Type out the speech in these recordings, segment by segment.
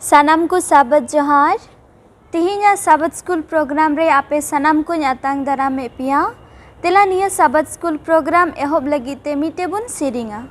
Sanam ko sabat johar. Tihinya sabat school program re ape sanam ko nyatang darame pia. Tela niya sabat school program ehob lagi te mite bun siringa.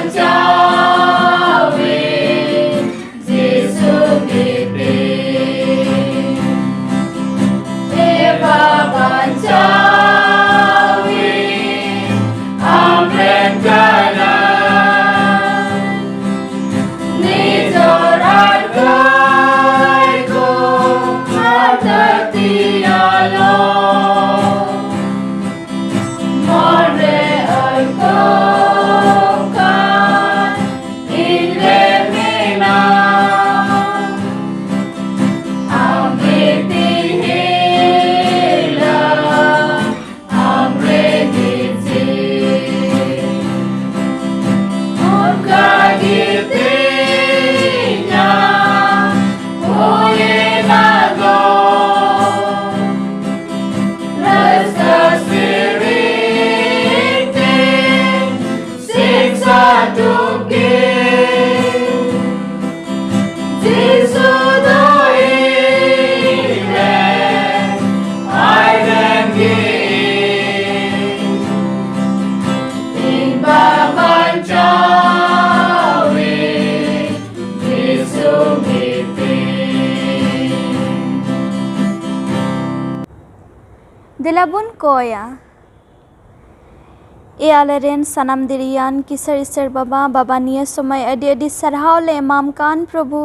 Babancawi ᱫᱮᱞᱟ ᱵᱚᱱ ᱠᱚᱭᱟ। आलेरेन सनाम दिरियान kisser इसर बाबा निया समय अडी अडी सरहाव ले एमाम कान प्रभु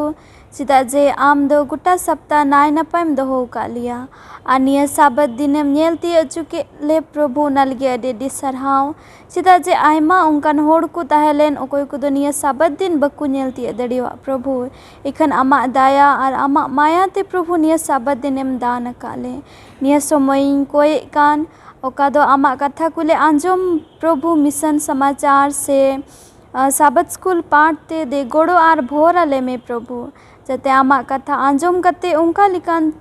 चिदा जे आम दो गुटा सप्ताह नाय नपायम दोहो का लिया आ निया साबत दिनेम नेलती अचुके ले प्रभु नलगे अडी अडी सरहाव चिदा जे आयमा उनकान होड़ को ताहेलेन ओकोय को निया साबत दिन बकु नेलती दड़िवा प्रभु इखन आमा दाया और आमा माया ते प्रभु निया साबत दिनेम दान काले निया समय कोय कान ओका दो आमा कथा कुले आंजम प्रभु मिशन समाचार से साबत स्कूल पाठ ते दे गोड़ो आर भोर आले में प्रभु जते आमा कथा आंजम कते उनका लिकान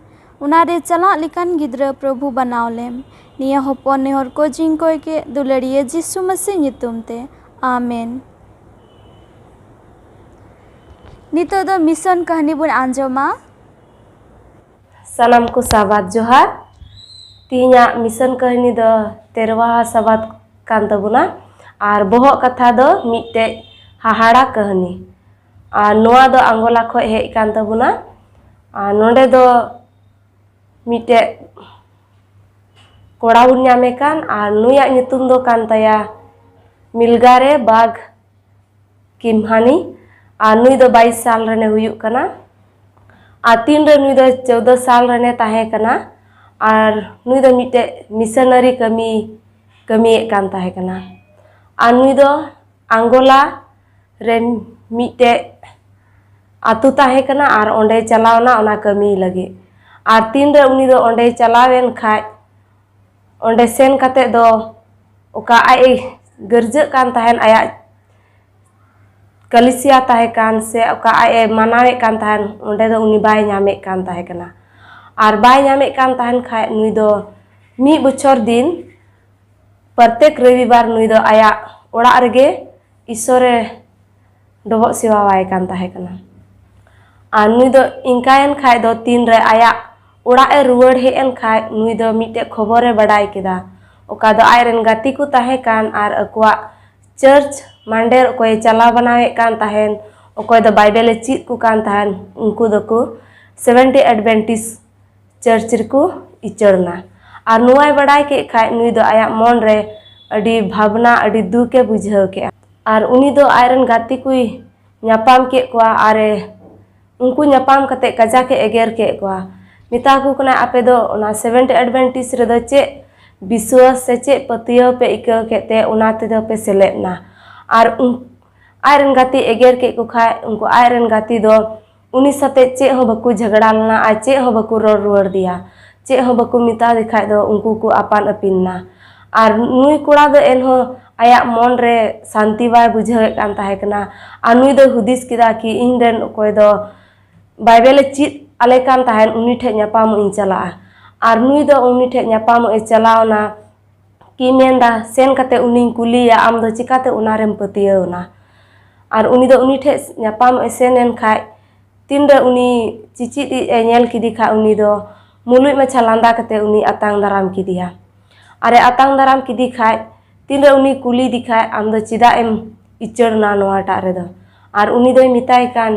उनारे चला लिकान गिद्र प्रभु बनावलेम निया होपन नेहर को जिंग कोय के दुलड़िए जिसु मसीह नितुम ते आमेन। नितो दो मिशन कहानी बुन आंजमा सलाम को साबात जोहार तीना मिशन कहनी दो तेरवा साबात कान तबुना और बोहक कथा दो मिटे हाहाड़ा कहनी और नोआ दो आंगोला खो हे कान तबुना और नोडे दो मिटे कोड़ा बुन नामे कान और नुया नितुम दो कान तया मिलगारे बाग किमहानी और नुई दो 22 साल रने हुयुक कना और तीन रे नुई दो 14 साल रने ताहे कना और नुई दो मिटे मिशनरी कमी कान ताहे कना और नुई दो आंगोला रे मिटे आतु ताहे कना और ओंडे चलावना ओना कमी लगे और तीन रे उनी दो ओंडे चलावेन खाय ओंडे सेन कते दो ओका आय गर्ज कान ताहेन आया कलिसिया ताहे कान से ओका आय मनावे कान ताहेन ओंडे दो उनी बाय नामे कान ताहे कना और बाय नामे कान ताहेन खाय नुई दो मी बछर दिन प्रत्येक रविवार नुई दो आया ओड़ा रेगे ईश्वरे डबो सेवावाय कान ताहे कना और नुई दो इंकायन खाय दो तीन रे आया ओड़ा ए रुवाड़ हेन खाय नुई दो मिटे खबरे बड़ाय केदा ओका दो आयरन गाती को ताहे कान और अकुआ चर्च मांडेर कोई चला बनावे कान ताहेन ओकोय दो बाइबल चीत को कान ताहेन उनको दो को 70 एडवेंटिस्ट चर्च को इचड़ना और नुआय बड़ाय के खाय नुई दो आया मन रे अडी भावना अडी दुखे बुझाव के और उनी दो आयरन गाती कुई न्यापाम के कोआ आरे उनको न्यापाम कते कजा के एगेर के कोआ मिता को कना आपे दो ओना 70 एडवेंटिस्ट रे दो चे विश्वास से चे पतियो पे इको केते उनाते दो पे सेलेना और आयरन गाती एगेर के को खाय उनको आयरन गाती दो उनी सते चे हो बकु झगड़ा लना आ चे हो बकु रोड रुआड़ दिया चे हो बकु मिता दिखाई दो उनको को आपान अपिनना और नुई कोड़ा दो एनहो आया मन रे शांति बाय बुझावे कान ताहे कना आ नुई दो हुदिस किदा कि इन देन कोय दो बाइबल चीत आले कान ताहेन उनी ठे न्यापाम इन चला और नुई दो उनी ठे न्यापाम ए चलावना कि मेंदा सेन कते उनी कुलिया आम दो चिकाते उनारेम पतियवना और उनी दो उनी ठे न्यापाम ए सेनेन खाय तीन रे उनी चिची ए नेल किदी खा उनी दो मुलुई माछा लांदा कते उनी आतांग दाराम किदिया अरे आतांग दाराम किदी खाय तीन रे उनी कुली दिखाय आम दो चिदा एम इचड़ना नोआटा रे दो और उनी दो मिताय कान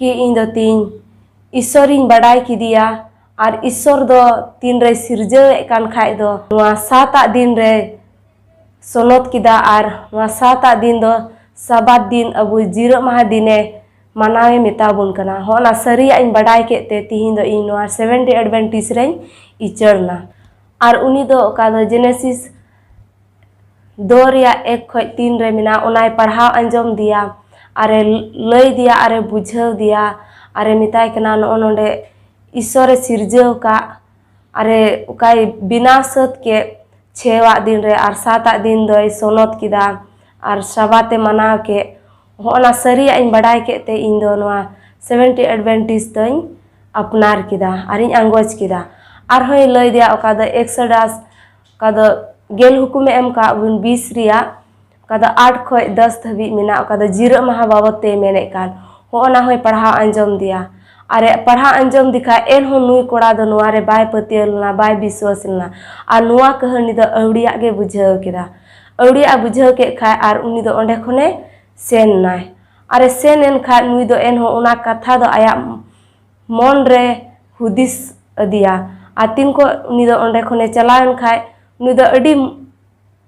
कि इन दो तीन ईश्वरिन बड़ाई किदिया और ईश्वर दो तीन रे सिरजावे कान खाय दो नोआ 7 दिन रे सोनत किदा और नोआ 7 दिन दो साबात दिन अबु जीरो माह दिने मनावे मेताबुन कना होना सरिया इन बड़ाई केते तिहिन दो इन नोआ 70 एडवेंटिस्ट रे इचड़ना और उनी दो ओका दो जेनेसिस 2 रिया 1 खय 3 रे मिना ओनाय पढ़ाव अंजम दिया अरे लय दिया अरे बुझाव दिया अरे मिताय कना नो नोंडे ईश्वर सिरजाव का अरे उकाय बिना सत के 6 दिन रे और 7 दिन दो सोनत किदा और सबाते मनाव के होना सरिया इन बड़ाई केते इन दो नोआ 70 एडवेंटिस्ट दो अपनार किदा और इन अंगोज किदा और होय लय दिया ओका दो एक्सोडस का दो गेल हुकुम एम का 20 रिया का दो 8 खय 10 धबी मिना ओका दो जीरो माह बाबते मेने कान होना होय पढ़ा अंजम दिया अरे पढ़ा अंजम दिखा एन हो नुई कोड़ा दो नुआरे बाय पतियलना बाय विश्वास लना और नुआ कहानी दो अवड़िया गे बुझाव केदा अवड़िया बुझाव के खाय और उनी दो ओंडे खने सेन नाय अरे सेन एन खाय नुई दो एन हो उना कथा दो आया मन रे हुदिस अदिया आ तीन को उनी दो ओंडे खने चलावन खाय नुई दो अड़ी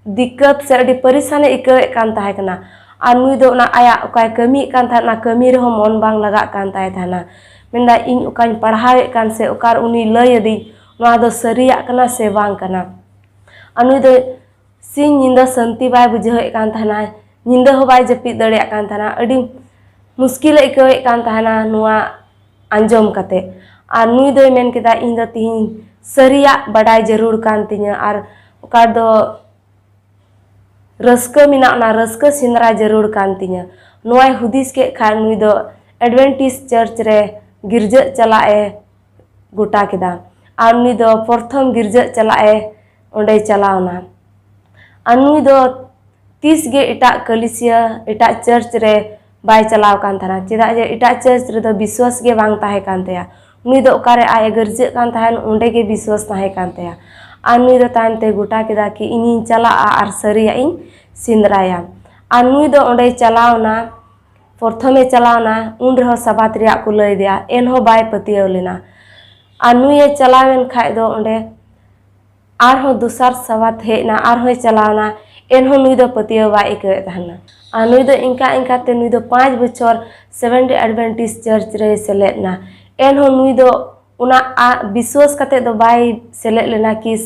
दिक्कत से अड़ी परेशानी इकावे कान ताहे कना और नुई दो ना आया ओकाय कमी कान था ना कमी रहो मन बांग लगा कान ताहे थाना मेंदा इन ओकाय पढ़ावे कान से ओकार उनी लय दी नोआ दो सरिया कना से बांग कना और नुई दो सिंह निंदा संति बाय बुझे कान थाना निंदा हो बाय जपिद दड़े कान थाना अड़ी मुश्किल इकावे कान थाना नोआ आंजोम कते और नुई दो मेन केदा इन दो तिहिन सरिया बड़ाई जरूर कान तिnya और ओकार दो रस्का मिना ना रस्का सिंदरा जरूर कान तिnya नोआय हुदिस के खा नुई दो एडवेंटिस चर्च रे गिरजा चलाए गोटा केदा और नुई दो प्रथम गिरजा चलाए ओंडे चलावना और नुई दो 30 गे इटा कलिसिया इटा चर्च रे बाय चलाव कान थाना चेदा जे इटा चर्च रे दो विश्वास गे बांग ताहे कान तेया नुई दो ओकारे आए गिरजा कान ताहे ओंडे गे विश्वास ताहे कान तेया और नुई दो तानते गोटा केदा कि इनिन चला और सरिया इन सिंदराया और नुई दो ओंडे चलावना प्रथमे चलावना उन रहो सबात रिया को लय दिया एनहो बाय पतियाव लेना और नुई चलावेन खाय दो ओंडे आरहो दुसार सबात हेना आरहो चलावना एनहो नुई दो पतियाव बाय इकावे थाना और नुई दो इंका इंका ते नुई दो 5 बछर सेवेंथ एडवेंटिस चर्च रे सेलेदना एनहो नुई दो उना विश्वास कते दो बाय सेलेद लेना कि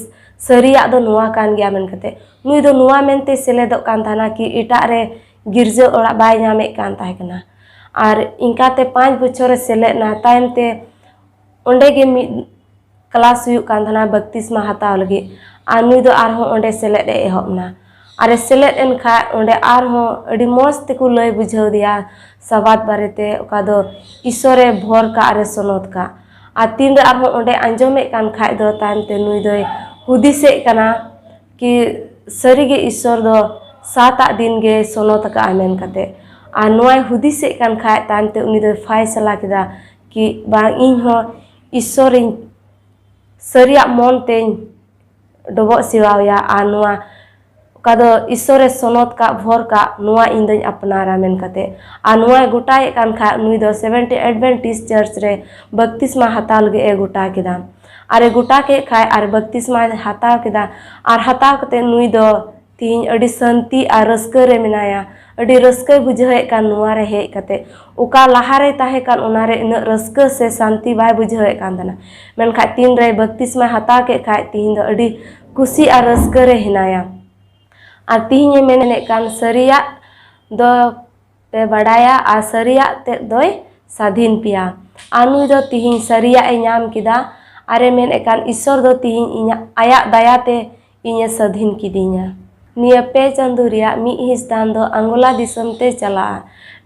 सरिया दो नुआ कान गया मेन कते नुई दो नुआ मेनते सेलेदो कान थाना कि इटा रे गिरजा ओड़ा बाय नामे कान ताहे कना और इंकाते 5 बछर सेलेदना तायमते ओंडे गे मि क्लास हुयु कान थाना बत्तीसमा हताव लगी और नुई दो आरहो ओंडे सेलेद एहबना और सेलेद एन खा ओंडे आरहो अड़ी मौज तेको लय बुझाव दिया सबात बारेते ओका दो ईश्वरे भोर का अरे सनोत का और तीन रे आरहो ओंडे आंजोमे कान खाय दो तायमते नुई दो हुदिसे कना कि सरीगे ईश्वर दो 7 दिन गे सनोत का मेन कते और नोय हुदिसे कान खाय तानते उनी दो फैसला केदा कि बांग इन हो ईश्वर इन सरिया मन तेन डबो सिवाया और नोआ का दो ईश्वरे सनोत का भोर का नोआ इन दो अपनारा मेन कते और नोय गोटाए कान खाय नुई दो 70 एडवेंटिस चर्च रे बत्तीसमा हताल गे गोटा केदा और गोटा के खाय और बत्तीसमा हताव केदा और हताव कते नुई दो तीन अड़ी शांति और रस्का रे मेनाया अड़ी रस्का बुझे कान नुआ रे हे कते उका लहारे ताहे कान उनारे इन रस्का से शांति बाय बुझे कान दना मेनखा तीन रे बत्तीसमा हताव के खाय तीन दो अड़ी खुशी और रस्का रे हिनाया और तीन मेने कान सरिया दो पे बड़ाया और सरिया ते दोय स्वाधीन पिया और नुई दो तीन सरिया ए नाम किदा अरे मेन एकान ईश्वर दो तीन इኛ आया दयाते इñe स्वाधीन किदिña निया पे चांदो रिया मी हिस्दान दो अंगोला दिसम ते चला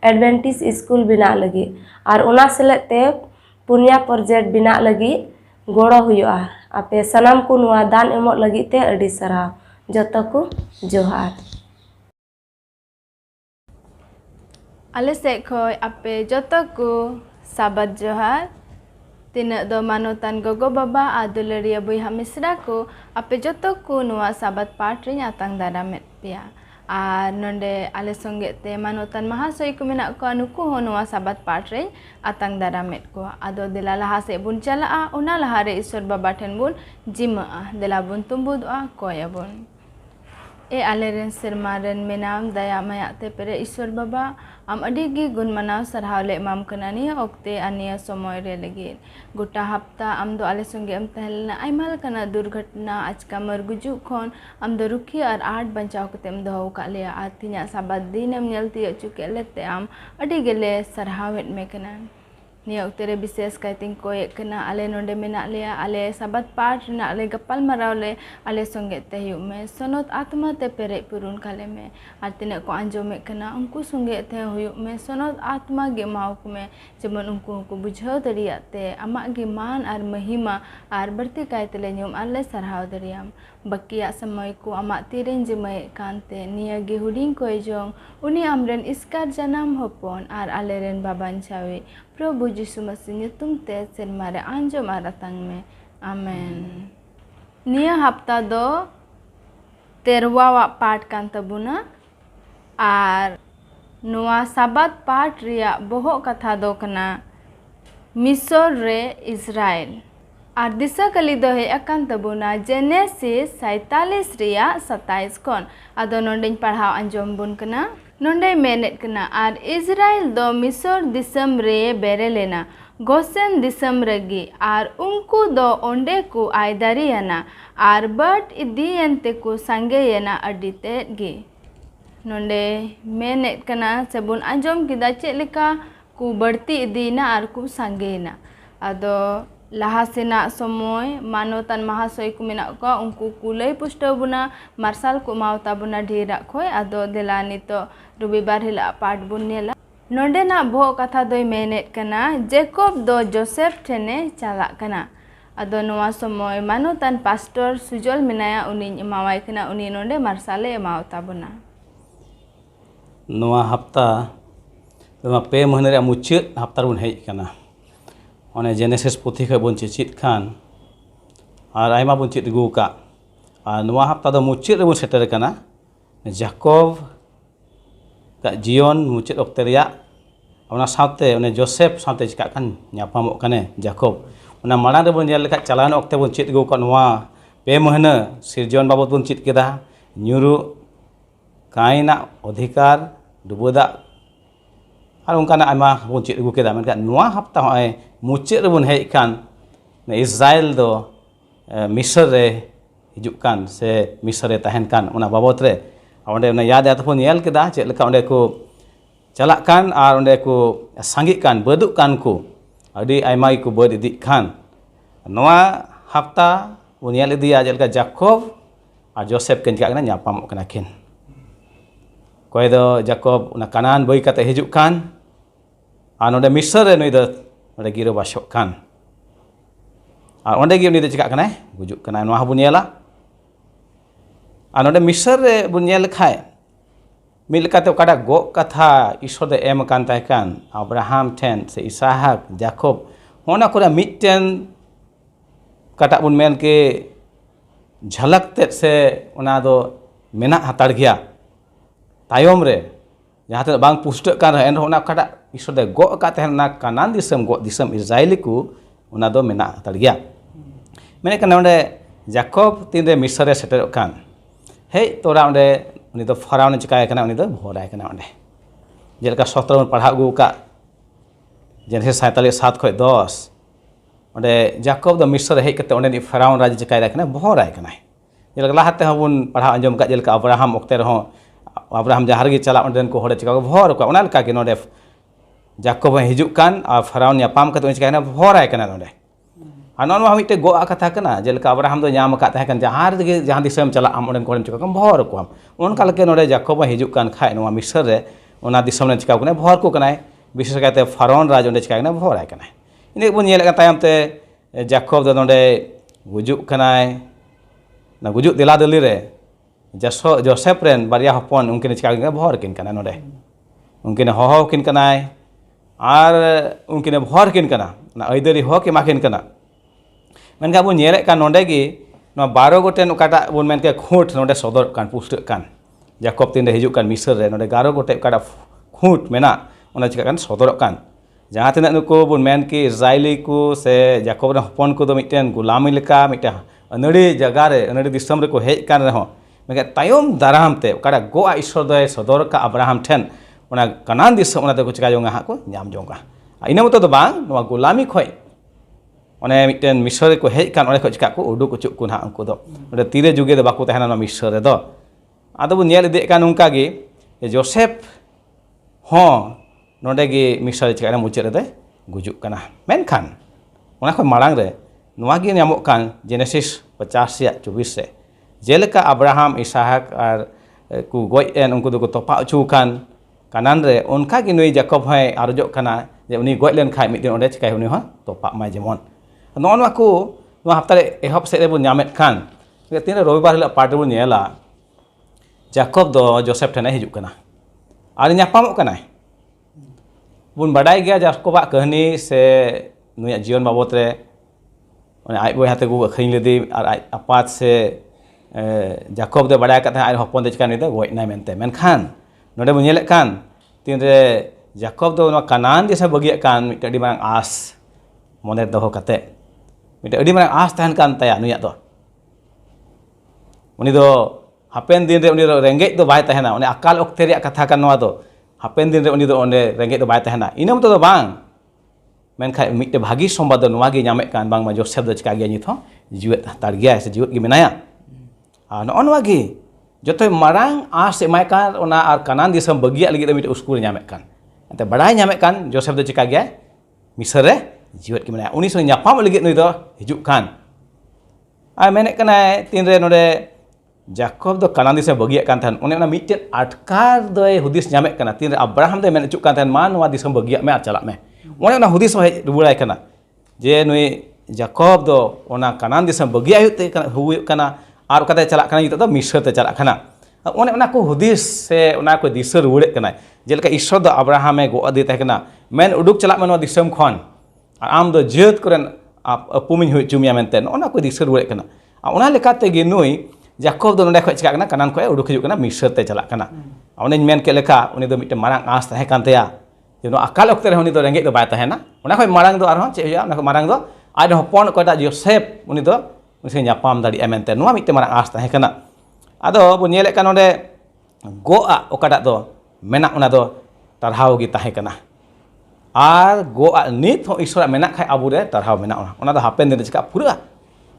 एडवेंटिस स्कूल बिना लगी और उना सेलेते पुनिया प्रोजेक्ट बिना लगी गोड़ो हुआ आपे सनाम को नुआ दान एमो लगी ते अड़ी सराव जतो को जोहार आले से खोय आपे जतो को साबत जोहार तीना दो मानोतान गोगो बाबा आदुलरिया बुया मिश्रा को आपे जतो को नुआ साबत पाठ रे आतांग दारामेत पिया और नोंडे आले संगे ते मानोतान महाशय को मेना को अनुको हो नुआ साबत पाठ रे आतांग दारामेत को आदो दिला लहा से बुन चला उना लहारे ईश्वर बाबा ठेन बुन जिमा दिला बुन तुम्बुदआ कोयाबुन ए आलेरेन सिरमारेन मेनाम दया मायाते पेरे ईश्वर बाबा आम अडिगी गुण मनाव सरहावले माम कनानी ओक्ते अनिया समय रे लगे गोटा हफ्ता आम दो आले संगे आम तहलना आइमाल कना दुर्घटना आजका मर गुजु खन आम दो रुखी और आठ बचाव कते आम दो का लिया आतिना साबात दिन आम नेलती चुके लेते आम अडिगेले सरहावेट में कना निया उतरे विशेष कायतिंग कोय कना आले नोंडे मेना लिया आले साबात पाठ ना आले गप्पल मरावले आले संगे ते हुयु में सनोत आत्मा ते पेरे पुरुन काले में आर तिना को आंजोमे कना उनको संगे ते हुयु में सनोत आत्मा गे माउक में जेमन उनको को बुझाव दरियाते आमा गे मान आर महिमा आर बर्ती कायतले न्युम आले सरहाव दरियाम बकिया समय को आमा तिरेन जमय कानते निया गे हुडिंग कोय जोंग उनी आमरेन इसकार जनाम होपन आर आलेरेन बाबान छावे प्रभु यीशु मसीह nyutum te sermare anjom aratang me amen niya hafta do terwawa part kan tabuna ar noa sabat part riya bohok katha do kana misor re Israel Ar disa kali do hej akan tabuna Genesis 47 reya 27 kon. Ado nondeñ parhaw anjom bun kena. Nonde menet kena ar Israel do Misor disam re bere lena. Gosen disam regi ar unku do onde ku aidariana ar bat idiyente ku sangeyena adite gi. Nonde menet kena sebun anjom kita cek leka ku berti idina ar ku sangeyena. Ado laha sena somoy manotan mahasoy ku menak ko unku kulay pusto buna marsal ku mau tabuna dhirak khoi ado dela nito rubibar hila part bun nela nonde na boh katha doi menet kana Jacob do Joseph thene chalak kana ado noa somoy manotan pastor Sujol menaya uni emawai kana uni nonde marsale emau tabuna noa hafta noa pe mahna re muchet hafta bun hej kana one Genesis puthi kha bon chit khan ar aima bon chit gu ka ar noa hafta do muchet re bon seter kana Jacob ka jion muchet okte reya ona saute one Joseph saute chika kan nyapamok kane Jacob ona marang re bon yel ka chalan okte bon chit gu ka noa pe mahna sirjon babot bon chit keda nyuru kaina odhikar duboda ar ungkana aima bon chit gu keda menkan noa hafta hoy mucet rebon hej kan Israel do Misr re hijuk kan se Misr re tahen kan ona babot re onde ona yad ataupun yel keda cek leka onde ku chalak kan ar onde ku sangik kan beduk kan ku adi aimai ku bed idik kan noa hafta un yel idia cek leka Jacob ar Joseph ken cak kana nyapam kana kin koy do Jacob ona kanan boi kate hijuk kan ar onde Misr re noi do onde giro basok kan ar onde gi ni de cekak kana gujuk kana noah bun yela ar onde Misr re bun yel khai mil kate kada go katha ishor de em kan tai kan Abraham ten se Isaac Jacob hona kora mitten kata bun men ke jhalak te se ona do menak hatar gya tayom re jahat bang pustek kan en ona kada isor de go ka tehna kanan disem go disem Israeli ku ona do mena talgia mene kan onde Jacob tinde Misr re seter kan hei tora onde uni do Farao ne chikai kana uni do bhorai kana onde jeleka sotron padha gu ka Genesis 47 khoi 10 onde Jacob do Misr hei kate onde ni Farao raj chikai kana bhorai kana jeleka lahate habun padha anjom ka jeleka Abraham okte ho Abraham jahar gi chala onde ko hore chika bhor ka ona leka ki node Jacob hijuk kan ar Farao nyapam ka to chikai na bhorai kana onde anon ma mite go akatha kana jeleka Abraham do nyam ka tahan kan jahar gi jahan disem chala am onde ko chika bhor ko am on kal ke node Jacob hijuk kan khai no Misr re ona disem ne chika kana bhor ko kana বিশেষ কাতে ফারাউন রাজ onde chika kana bhorai kana ini bun yel ka tayam te Jacob do onde gujuk kanai na gujuk dela deli re Joseph ren baria hopon unkin chika kana bhor kin kana node unkin hoho kin kanai ar unkin bhor kin kana na aidari ho ke makin kana menka bun yel kan node gi no 12 goten okata bun men ke khut node sodor kan pustek kan Jacob tinde hijuk kan Misr re node 11 gote kada khut mena ona chika kan sodorok kan jaha tinak nuko bun men ki Israeli ku se Jacob ren hopon ku do miten gulami leka miten anadi jaga re anadi disam re ko hej kan reho mega tayom daram te kada go a ishor do sodor ka Abraham ten ona kanan disam ona te ko chika jonga ha ko nyam jonga ina moto do bang noa gulami khoi one miten Misr ko hej kan one ko chika ko uduk ucuk kun ha angku do ode tire juge do baku tahana no Misr re do ado bun yel ide kan ungka gi Joseph ho nonde gi Misr chika na mucet re gujuk kana menkan ona ko marang re noa gi nyamok kan Genesis 50 ya 24 re jeleka Abraham Isaac ar ku goi en ungku do ko topa ucu kan kanan re onka gi nui Jacob hai arjok kana je uni goi len khai mitin onde chikai uni ha topa mai jemon non aku no hafta re ehop se re bun nyamet kan tine robibar hila part bun nyela Jacob do Joseph thana hijuk kana ar nyapamok kana bun badai gya Jacob ak kahani se nuya jion babot re one ai boi hate gu akhring ledi ar ai apat se Jacob do badai katha ai hopon de chikan ide goi nai mente menkhan node bun nyelek kan tin re Jacob do no kanan disa bagi kan mitadi marang as monet doho kate mite adi marang as tahan kan taya nuyak do uni do hapen din re uni do renggej do bai tahena uni akal okte reyak katha kan noa do hapen din re uni do onde renggej do bai tahena inam to do bang menkai mite bhagi sombad do noa ge nyamek kan bang ma Joseph do chika ge nit ho jiwet tar gya se jiwet ge menaya no noa ge jotoy marang as emai kan ona ar kanan disam bagia lagi do mite uskul nyamek kan ante badai nyamek kan Joseph do chika ge Misr re jiwet ge menaya uni so nyapam lagi nui do hijuk kan ai menek kana tin re node Jacob do kanan disam bagia kan tan one ona mite atkar doy hudis nyamek kana tin re Abraham do menek juk kan tan man wa disam bagia me acalak me one ona hudis he rubulai kana je nui Jacob do ona kanan disam bagia ayut kana huyu kana ar kata calak kana itu do Misr te calak kana one ona ko hudis se ona ko disar rubule kana jelaka Ishwar do Abraham e go adi te kana men uduk calak man wa disam khon am do jeut koren pumin hui cumia menten ona ko disar rubule kana ona lekate ge nui Jacob do nonde khoj chika kana kanan ko uduk hijuk kana Misr te calak kana one men ke leka uni do mite marang as tahe kan teya jeno akal okte re uni do renggej do bai tahena ona khoj marang do arho che ya ona khoj marang do ai do hopon ko da Joseph uni do se nyapam dari menten noa mite marang as tahe kana ado bun nyelek kan onde goa okada do menak ona do tarhau gi tahe kana ar goa nit ho Ishwar menak khai abu re tarhau menak ona do hapen de chika pura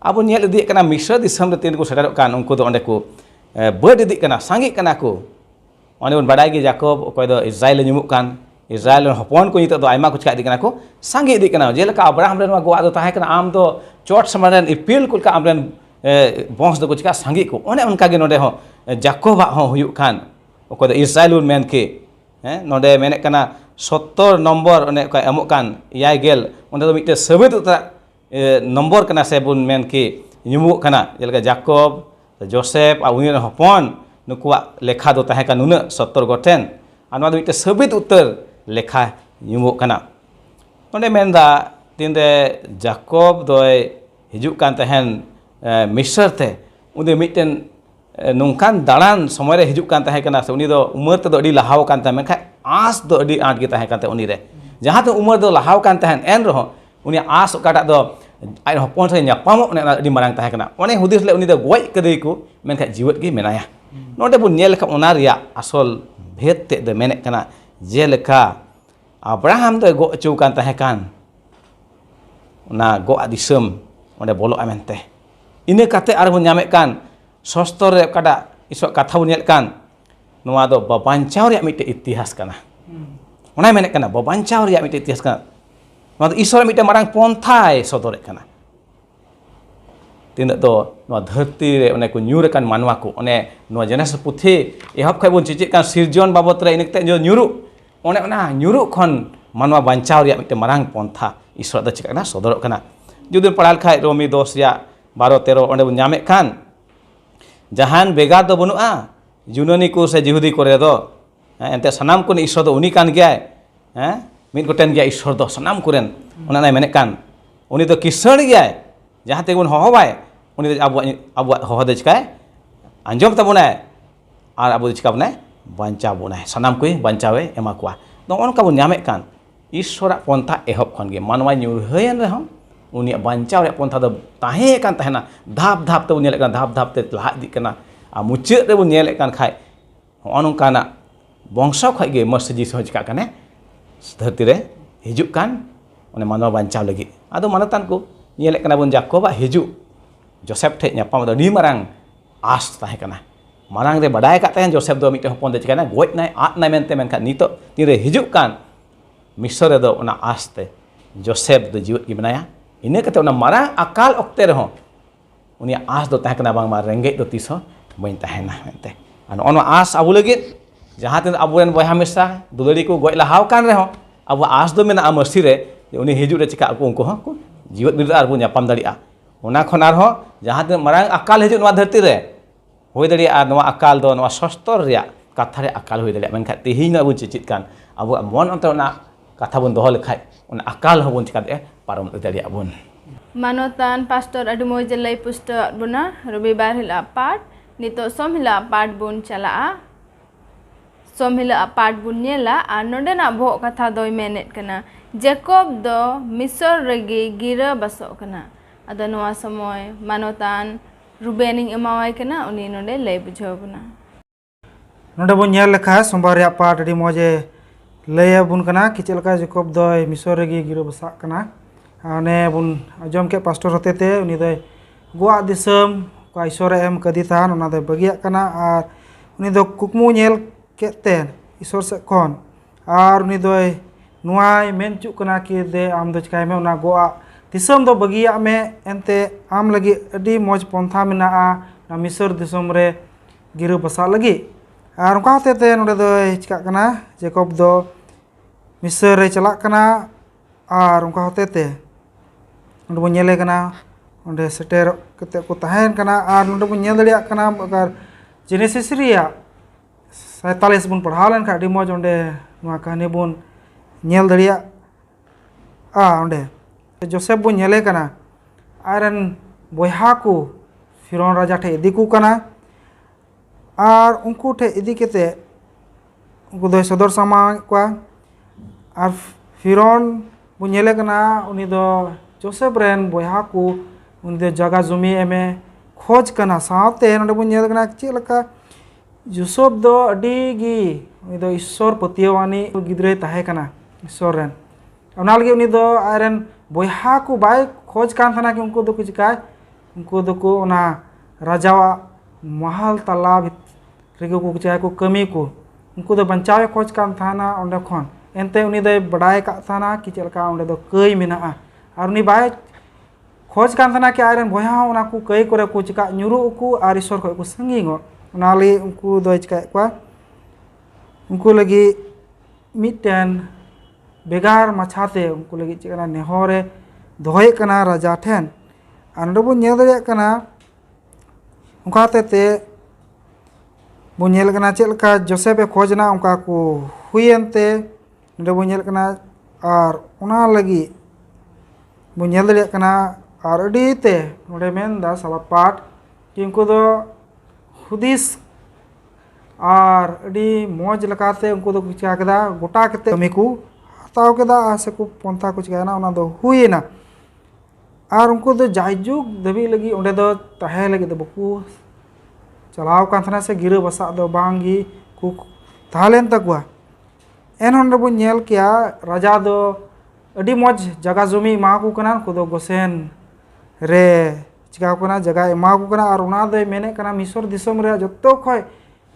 abu nyel idi kana Misr disam de tin ko sedarok kan ungku do onde ko bed idi kana sangi kana ko one bun badai ge Jacob okoi do Israel nyumuk kan Israel hopon ko nito do aima ko chika idi kana ko sangi idi kana jelaka Abraham ren wa goa do tahe kana am do chot samaran ipil kul ka amren bons do ko chika sangi ko one unka ge node ho Jacob ho huyuk kan okoi do Israel men ke node menek kana 70 nombor one ko emuk kan yai gel onde do mite sebet uta nombor kana sebun men ki nyumuk kana jelaka Jacob Joseph a uni hopon nukuak lekha do tahe kan nuna 70 goten anwa do mite sebit uter lekha nyumuk kana onde menda tinde Jacob doy hijuk kan tahen Misr te unde miten nungkan dalan somoy re hijuk kan tahe kana uni do umur te do di lahau kan tahe menka as do di ant gi tahe kan te uni re jaha te umur do lahau kan tahen en roh uni as okada do ai hopon se nyapam ne di marang tahe kana one hudis le uni do goi kedei ku menka jiwet gi menaya node bun nyel ka ona ria asol bhet te de menek kana jeleka Abraham do go chu kan tahe kan ona go adisem onde bolok amente ine kate ar bun nyamek kan sostor re kada isok katha bun nyel kan noa do babancau ria mite itihas kana ona menek kana babancau ria mite itihas kana noa Ishwar mite marang ponthai sodorek kana tindak do noa dharti re one ko nyure kan manwa ko one noa Genesis puthi ehop khai bun cicit kan sirjon babot re inek te nyuru one ona nyuru khon manwa bancau ria mite marang pontha Ishwar da chika kana sodorok kana judun padal khai Romi 10 ya 12 13 onde bun nyamek kan jahan begar do banua Junani ko se Jehudi ko re do ente sanam ko Ishwar do uni kan gya mid goten gya Ishwar do sanam kuren ona nai menek kan uni do kisan gya jahan te bun hoho bai uni do abu hoho de chika anjom ta bunai ar abu chika bunai banca bunai sanam ko bancawe ema kwa do on ka bun nyamek kan Ishwar pontha ehop khon ge manwa nyurhayan re ho uni bancaw re pontha do tahe kan tahena dhap dhap te nyelek kan dhap dhap te lah di kana mucet re bun nyelek kan khai onong kana bongsa khai ge masjid so chika kane dharti re hijuk kan one manwa bancaw lagi ado manatan ko nyelek kana bun Jacob hijuk Joseph the nyapam do di marang as tahe kana marang re badai ka tahen Joseph do mite hopon de chika na goi nai at nai mente men kan nito tire hijuk kan Misr re do ona as te Joseph do jiwet gi menaya ine kata ona marang akal okte reho uni as do tahe kana bang ma renggej do tiso bain tahena mente an ono as abu legit jahatin abu ren boy hamisa dulari ko goi lahau kan reho abu as do mena amasi re uni hijuk re chika aku ungko ko jiwet bir ar bu nyapam dari a ona khon ar ho jahatin marang akal hijuk noa dharti re hoi dari a noa akal do noa sostor ria katha re akal hoi dari menkha tehi na bu cicit kan abu mon onte ona katha bun doho lekhai ona akal hobun chika de parom dari abun Manotan Pastor adu mojelai pusta buna Robibar hila part nito som hila part bun chala som hila part bun nyela anonde na bo katha doi menet kana Jacob do Misr regi gira basok kana ᱟᱫᱚ ᱱᱚᱣᱟ ᱥᱚᱢᱚᱭ ᱢᱟᱱᱚᱛᱟᱱ ᱨᱩᱵᱮᱱᱤᱧ ᱮᱢᱟᱣᱟᱭ ᱠᱟᱱᱟ, ᱩᱱᱤ ᱱᱚᱰᱮ ᱞᱟᱹᱭ ᱵᱩᱡᱷᱟᱹᱣ ᱵᱚᱱᱟ। नोडे बन नेल लेखा सोमवार या पाठ अड़ी मौजे लय बुन कना कि चलका जेकोब दय मिसर रेगी गिरो बसा कना आने बुन आजम के पास्टर होते थे उनी दय गोआ दिसम को ईश्वर एम कदी तान उना दय बगिया कना आर उनी दो कुकमु नेल केते ईश्वर से कोन आर उनी दय नुआय मेनचु कना कि दे आम दो चकाय में उना गोआ दिसम दो बगिया में एनते आम लगी अड़ी मौज पंथा मेना ना मिसर दिसम रे गिरो बसा लगी और उनका होते थे नोडे दो चिका कना जेकोब दो मिसर रे चला कना और उनका होते थे नोडे बन नेले कना नोडे सेटेर कते को तहन कना और नोडे बन नेल दड़िया कना अगर जेनेसिस रिया 47 बन पढ़ाव लेन का मौज ओंडे नुआ कहानी बन नेल दड़िया ओंडे जोसेफ बन नेले कना आरन बयहा को फिरौन राजा ठे इदी को कना और उनको ठे इदी केते उनको दो सदर सामा को और फिरौन बन नेले कना उनी दो जोसेफ रेन बयहा को उनी दो जगह जमी एमे खोज कना साथे नोडे बन नेल कना चेलका जोसेफ दो अडीगी उनी दो ईश्वर पतियवानी गिद्रे ताहे कना ईश्वर रेन ओना लगे उनी दो आयरन बयहा को बाय खोज कान थाना कि उनको दो कुछ काय उनको दो को ओना राजावा महल तालाब रेगो को चाहे को कमी को उनको दो बंचावे खोज कान थाना ओंडे खन एनते उनी दो बड़ाय का थाना कि चलका ओंडे दो कई मेना और उनी बाय खोज कान थाना कि आयरन बयहा ओना को कई करे को चिका न्युरु को आर ईश्वर को संगिंगो ओना ले उनको दो चिका को उनको लगी मिटन बेगार माछाते उनको लगी चिकना नेहरे दोहय कना राजा ठेन आंडो बो नेल दड़िया कना उनका ते बो नेल कना चेलका जोसेफ खोजना उनका को हुयनते नडे बो नेल कना और उना लगी बो नेल दड़िया कना और अडीते नोडे मेनदा सला पाठ कि उनको दो हुदिस और अडी मौज लकाते उनको दो चिका कदा गोटा कते कमी को हताव कदा से को पंथा को चिकाना उना दो हुयना और उनको दो जायजुग दबी लगी ओंडे दो तहे लगी दो बकु चलाव कान थाना से गिरो बसा दो बांगी को तालेन तकवा एन होंडे बो नेल किया राजा दो अडी मौज जगह जमी मा को कना को दो गोसेन रे चिका कना जगह मा को कना और उना दो मेने कना मिसर दिसम रे जत्तो खय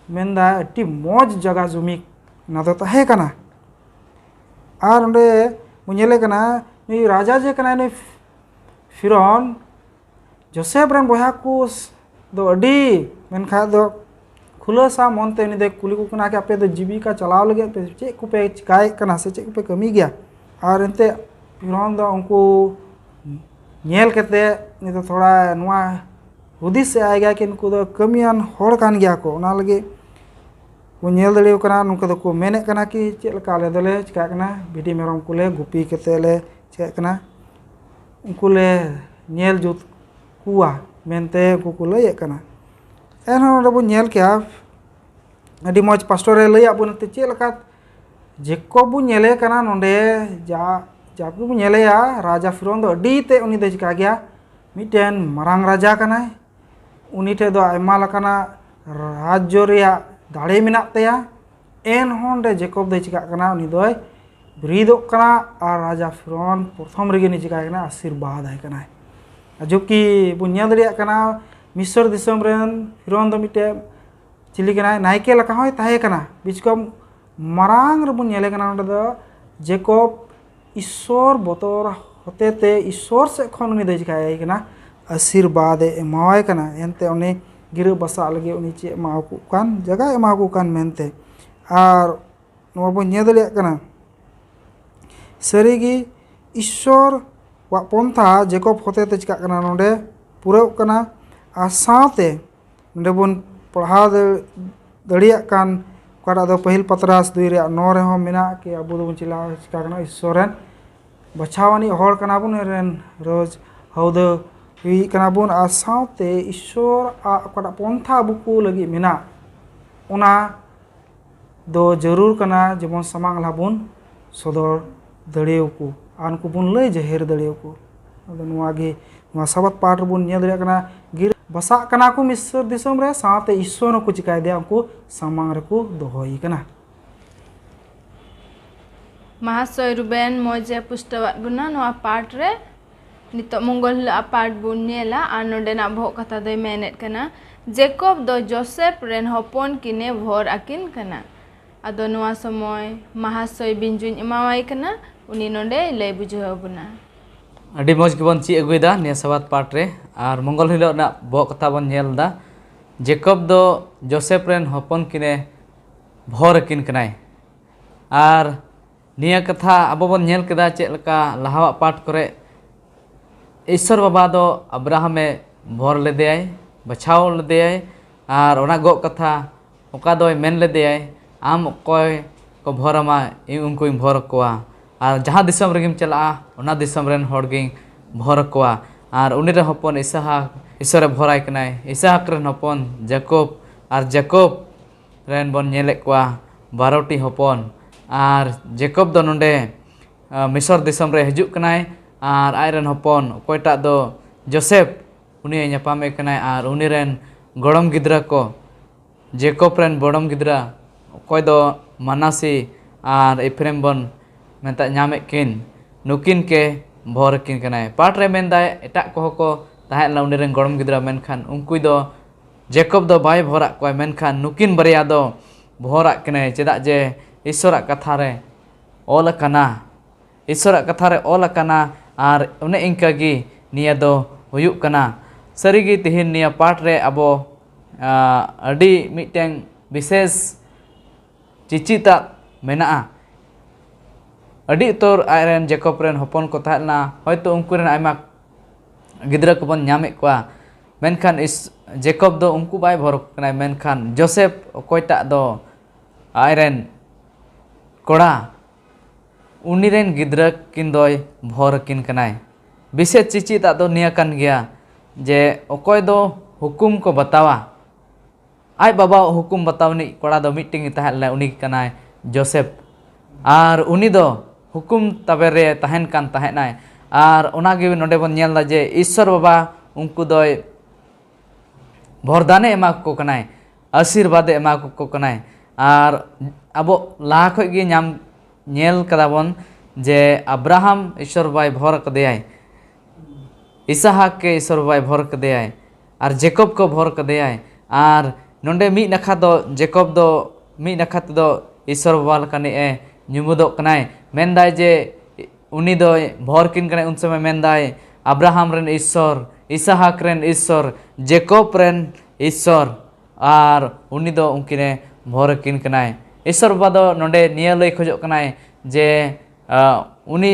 मेनदा अडी मौज जगह जमी ना दो तहे कना और ओंडे बो नेले कना नी राजा जे कना नी फिरौन जोसेफ रेन बयहा को दो अडी मेनखा दो खुलासा मनते उनी दे कुली को कना कि आपे दो जीविका चलाव लगे पे चे को पे चिकाय कना से चे को पे कमी गया और एनते फिरौन दो उनको नेल केते नि तो थोड़ा नुआ हुदिस से आ गया कि इनको दो कमियान होड़ कान गया को ओना लगे वो नेल दड़ियो कना नुको दो को मेने कना कि चे लका ले दोले चिकाय कना भिडी मेरम को ले गुपी केते ले चिकाय कना उनको ले नेल जुत कुआ मेनते उनको लय कना एन होंडे बो नेल किया अडी मौज पास्टर रे लय आबो नते चे लका जेको बो नेले कना नोंडे जा जाबो बो नेले या राजा फिरौन दो अडी ते उनी दे चिका गया मिटेन मरांग राजा कनाय उनी ठे दो आयमा लकाना राज्य रिया दाड़े मेना तया एन होंडे जेकोब दे चिका कना उनी दोय ब्रीदोग कना और राजा फिरौन प्रथम रेगे नि चिकाय कना आशीर्वाद है कना जबकि बो नेल दड़िया कना मिसर दिसम रेन फिरौन दो मिटे चिली कना नायके लका होय ताहे कना बिचकम मरांग रे बो नेले कना ओंडे दो जेकोब ईश्वर बतर होतेते ईश्वर से खन उनी दे चिकाय कना आशीर्वाद एमावाय कना एनते उनी गिरो बसा लगे उनी चे एमाव को कान जगह एमाव को कान मेनते और नोवा बो नेल दड़िया कना सरीगी ईश्वर वा पंथा जेकोब होते चिका कना नोंडे पूरा कना आ साथे नोंडे बन पढ़ा दड़िया कान काटा दो पहिल पतरास 2 रे 9 रे हो मेना कि अबो दो चिला चिका कना ईश्वर रेन बचावानी होड़ कना बुन रेन रोज हौद हुई कना बुन आ साथे ईश्वर आ काटा पंथा बुकु लगी मेना ओना दो जरूर कना जेमन समांग लाबुन सदर दड़ियो को आन को बुन लय जहेर दड़ियो को नुआ गे ᱱᱚᱣᱟ ᱥᱟᱵᱟᱫ ᱯᱟᱴ ᱨᱮᱵᱚᱱ ᱧᱮᱞ ᱫᱟᱲᱮᱭᱟᱜ ᱠᱟᱱᱟ ᱜᱤᱨᱟᱹ ᱵᱟᱥᱟᱜ ᱠᱟᱱᱟ ᱠᱚ ᱢᱤᱥᱨ ᱫᱤᱥᱚᱢ ᱨᱮ ᱥᱟᱶᱛᱮ ᱤᱥᱥᱚᱨ ᱦᱚᱸᱠᱚ ᱪᱤᱠᱟᱭᱮᱫᱟ ᱩᱱᱠᱩ ᱥᱟᱢᱟᱝ ᱨᱮᱠᱚ ᱫᱚᱦᱚᱭ ᱠᱟᱱᱟ महाशय रुबेन मोजे पुष्टवाद बुना नोआ पार्ट रे नितो मंगल हिला पार्ट बुन नेला आर नोडेना भोग कथा दय मेनेट कना जेकोब दो जोसेफ रेन हपन किने भोर आकिन कना आदो नोआ समय महाशय बिंजुन इमावाई कना उनी नोडे लय बुझाव बुना अड़ी मौज के बन ची अगुदा निया सवात पार्ट रे आर मंगल हिलो ना भोग कथा बन नेलदा जेकोब दो जोसेफ रेन हपन किने भोर आकिन कनाय आर निया कथा अब बन नेल केदा चेलका लहावा पाठ करे ईश्वर बाबा दो अब्राहमे भोर लेदेय बचाव लेदेय आर ओना गो कथा ओका दो मेन लेदेय आम कोय को भोरमा उनको भोर कोआ आर जहाँ दिसम रेगिम चला ओना दिसम रेन होड़गिं भोर कोआ आर उनी रे हपन इसहाक ईश्वर भोराय कनाय इसहाक रेन हपन जाकोब आर जाकोब रेन बन नेले कोआ 12टी हपन आर जेकोब दो नोंडे मिसर दिसम रे हिजुक कनाय आर आयरन हपन कोयटा दो जोसेफ उनी ᱧᱟᱯᱟᱢᱮ कनाय आर उनी रेन गड़म गिद्रा को जेकोब रेन बड़म गिद्रा कोय दो मनासी आर इफ्रेम बन मेता ᱧᱟᱢᱮ किन नुकिन के भोर किन कनाय पाट रे मेनदाय एटा को को ताहेला उनी रेन गड़म गिद्रा मेनखान उनकुय दो जेकोब दो बाय भोरा कोय मेनखान नुकिन बरिया दो भोरा कनाय चेदा जे ईश्वर कथा रे ऑल कना ईश्वर कथा रे ऑल कना आर उन्हें इंकागी निया दो हुयुक कना सरीगी तिहिन निया पाठ रे अबो अडी मिटेंग विशेष चिचिता मेना अडी तोर आयरन जेकोब रेन हपन को ताहना होयतो उनको रेन आयमा गिद्रा को बन ᱧᱟᱢᱮ कोआ मेनखान इस जेकोब दो उनको बाय भोर कना मेनखान जोसेफ कोयटा दो आयरन कोड़ा उनी रेन गिद्रा किन दोय भोर किन कनाय विशेष चिचिता दो निया कन गया जे ओकोय दो हुकुम को बतावा आय बाबा हुकुम बतावनी कोड़ा दो मीटिंग ताहले उनी कनाय जोसेफ आर उनी दो हुकुम तबेरे ताहेन कान ताहेनाय आर ओनागे नोडे बन नेलदा जे ईश्वर बाबा उनको दोय भरदाने एमा को कनाय आशीर्वाद एमा को कनाय आर अबो लाहा खय गे नाम नेल कदाबन जे अब्राहम ईश्वर बाय भोर कदेय इसहाक के ईश्वर बाय भोर कदेय आर जेकोब को भोर कदेय आर नोंडे मी नखा दो जेकोब दो मी नखा दो ईश्वर बाबा लकाने ए ᱧᱩᱢᱩᱫᱚᱜ कनाय मेनदाय जे उनी दो भोर किन कनाय उन समय मेनदाय अब्राहम रेन ईश्वर इसहाक रेन ईश्वर जेकोब रेन ईश्वर आर उनी दो उनकिने भोर किन कनाय ईश्वर बाबा दो नोंडे निया लय खोजो कनाय जे उनी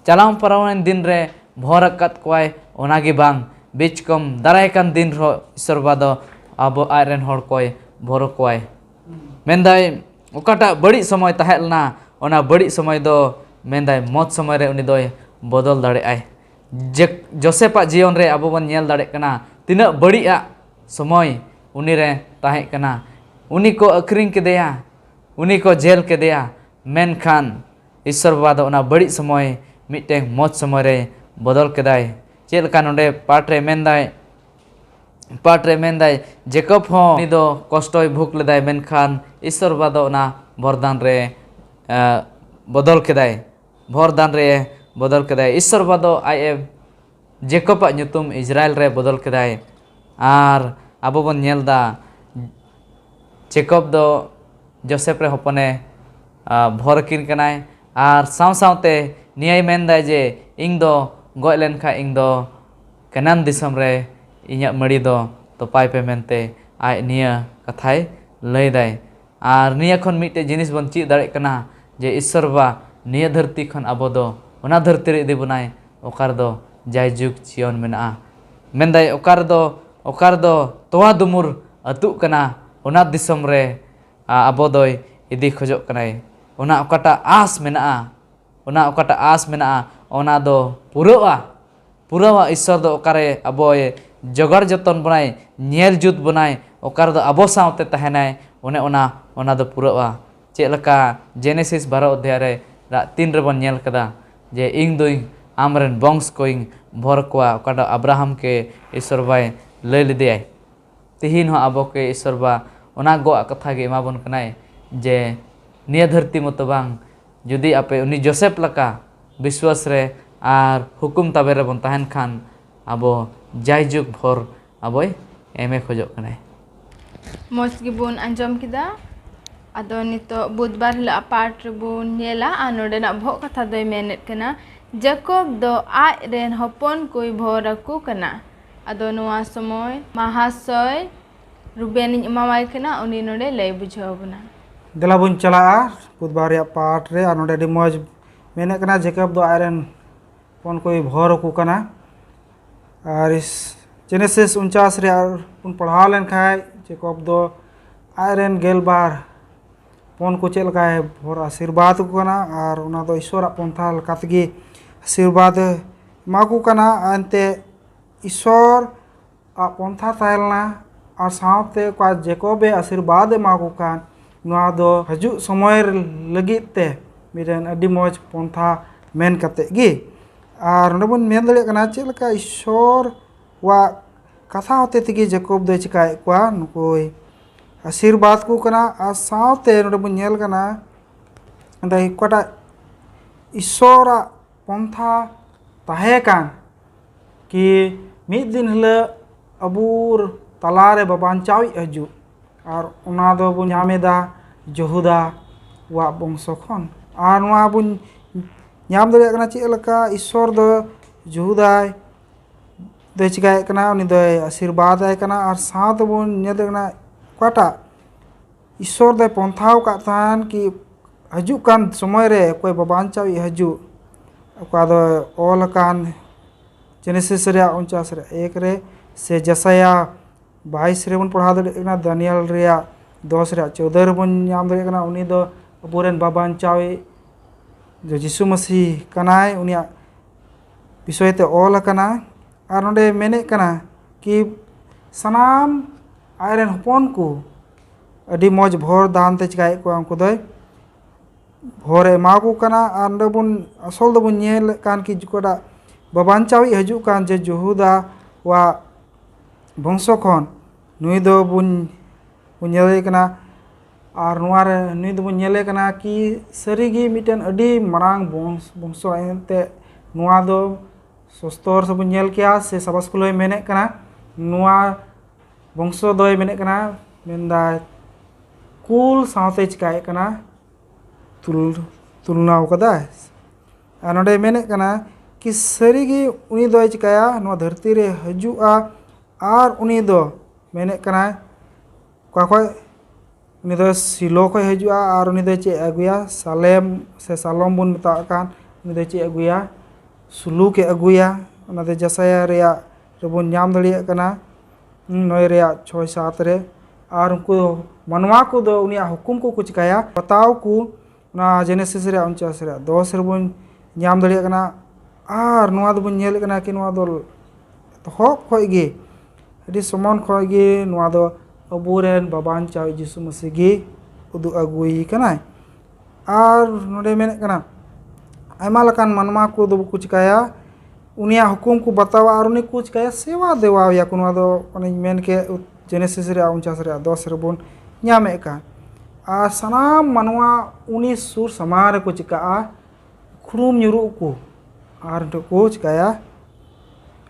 चलाम परावन दिन रे भोर कत कोय ओनागे बांग बीच कम दाराय कान दिन रो ईश्वर बाबा दो आबो आयरन होड़ कोय भोर कोय मेनदाय ओकाटा बड़ी समय ताहेलना ओना बड़ी समय दो मेनदाय मौत समय रे उनी दोय बदल दाड़े आय जे जोसेफा जीवन रे आबो बन नेल दाड़े कना तिना बड़ी आ समय उनी रे ताहे कना उनी को अखरिंग केदेया उनी को जेल केदेया मेनखान ईश्वर बाबा दो ओना बड़ी समय मिटें मौत समय रे बदल केदाय चेलका नोडे पाठ रे मेनदाय जेकोब हो उनी दो कष्टय भुक लेदाय मेनखान ईश्वर बाबा दो ओना वरदान रे बदल केदाय वरदान रे बदल केदाय ईश्वर बाबा दो आय जेकोब ᱧᱩᱛᱩᱢ इजराइल रे बदल केदाय आर आबो बन नेलदा जेकोब दो जोसेफ रे हपने भोर किन कनाय आर साव सावते नियाय मेनदाय जे इंग दो गय लेनखा इंग दो कनान दिसम रे इᱧᱟ मड़ी दो तोपाय पे मेनते आय निया कथाय लैदाय आर निया खन मिटे जिनिस बन ची दाड़े कना जे ईश्वर बा निया धरती खन आबो दो ओना धरती रे इदि बनाय ओकार दो जायजुग जियन मेना मेनदाय ओकार दो तोवा दुमुर अतु कना ओना दिसम रे आबो दोय इदि खोजो कनाय ओना ओकाटा आस मेना ओना दो पुरावा ईश्वर दो ओकारे आबोय जोगाड़ जतन बनाय नेल जुत बनाय ओकार दो आबो सावते ताहेनाय ओना दो पुरावा चेलका जेनेसिस 12 अध्याय रे 3 रे बन नेल कदा जे इंग दुई amren bongs koing bhor kwa okada Abraham ke Isor bai lay lidai tihin ho abo ke Isor ba ona go katha ge emabon kanai je niya dharti moto bang judi ape uni Joseph laka biswas re ar hukum tabe re bon tahen khan abo jaijuk bhor aboy eme khojok kanai Mos gibun anjom kida ado nito budbar hila part rebun nyela anode na bhok katha doi menet kana Jacob do aj ren hopon koi bhoraku kana ado noa somoy mahasoy Ruben imamai kana uni node lay bujhaw bana dela bun chala budbar ya part re anode di moj mene kana Jacob do iron pon koi bhor ku kana ar is Genesis 49 re pun padhaw len khai Jacob do iron gelbar pon ko chel kai bhor आशीर्वाद ku kana ar ona do ishora pontha lekatgi आशीर्वाद maku kana ante ishor a pontha tahelna ar saute kwa Jacob e आशीर्वाद maku kan noa do haju somoy lagit te miren adi moj pontha men kate gi ar onde bun men dale kana chel ka ishor wa katha hote tigi Jacob do chikai kwa nukoi आशीर्वाद को कना आ साथे नोडे बन nail कना अंदai कोटा ईश्वरा पंथा ताहे कान कि मिद दिन हले अबूर तलारे बाबांचावी हजू और उना दो बुन यामेदा यहूदा वा बंशो खन और नोआ बुन याम दरे कना चेलका ईश्वर दो यहूदा दो चिकाय कना उनी दो आशीर्वाद आय कना और साथ बुन नेल कना कोटा ईश्वर दे पंथाव का थान कि हजू कान समय रे कोई बाबांचावी हजू का दो ऑल कान जेनेसिस रे 49 रे 1 रे से जसाया 22 रे बन पढ़ा दे ना दानियल रे 10 रे 14 रे बन नाम दे कना उनी दो अबोरेन बाबांचावी जो यीशु मसीह कनाय उनिया विषय ते ऑल कना और नोडे मेने कना कि सनाम आयरन हपन को अडी मौज भोर दान ते चिकाय को अंको दय भोर एमा को कना आंदे बुन असल दो बुन नेल कान की जुकोडा बाबांचावी हजू कान जे यहूदा वा बंशो खन नुई दो बुन नेले कना और नुआर नुई दो बुन नेले कना कि सरीगी मिटन अडी मरांग बंशो एंते नुआ दो सस्तर सब नेल किया से सबस्कुलोय मेने कना नुआ बंशो दोय मेने कना मेंदा कुल साथे चिकाय कना तुलना कदा नोडे मेने कना कि सरीगी उनी दोय चिकाया नो धरती रे हजुआ और उनी दो मेने कना कोय उनी दो सिलो कोय हजुआ और उनी दो चे अगुया सालेम से सालोम बुन मता कान उनी दो चे अगुया सुलू के अगुया ओना दे जसाया रेया रेबुन नाम दलिया कना नय रे 6-7 रे और उनको मनवा को दो उनिया हुकुम को कुछ काया बताओ को ना जेनेसिस रे 49 रे 10 रे बन नाम दलिया कना और नोआ दो बन नेल कना कि नोआ दो तो हक खोय गे अडी समन खोय गे नोआ दो अबुरेन बाबान चाव यीशु मसीह गे उदु अगुई कना और नोडे मेने कना आयमा लकान मनवा को दो कुछ काया उनिया हुकुम को बतावा और उन्हें कुछ कया सेवा देवा या कुनवा दो उन्हें मेन के जेनेसिस रे 49 रे 10 रे बन ᱧᱟᱢᱮ ᱠᱟᱱ ᱟᱨ ᱥᱟᱱᱟᱢ ᱢᱟᱱᱣᱟ ᱩᱱᱤ ᱥᱩᱨ ᱥᱟᱢᱟᱝ ᱨᱮᱠᱚ ᱪᱤᱠᱟᱹᱜᱼᱟ ᱠᱷᱩᱨᱩᱢ ᱧᱩᱨᱩᱜ ᱟᱠᱚ ᱟᱨ ᱠᱚ ᱪᱤᱠᱟᱹᱭᱟ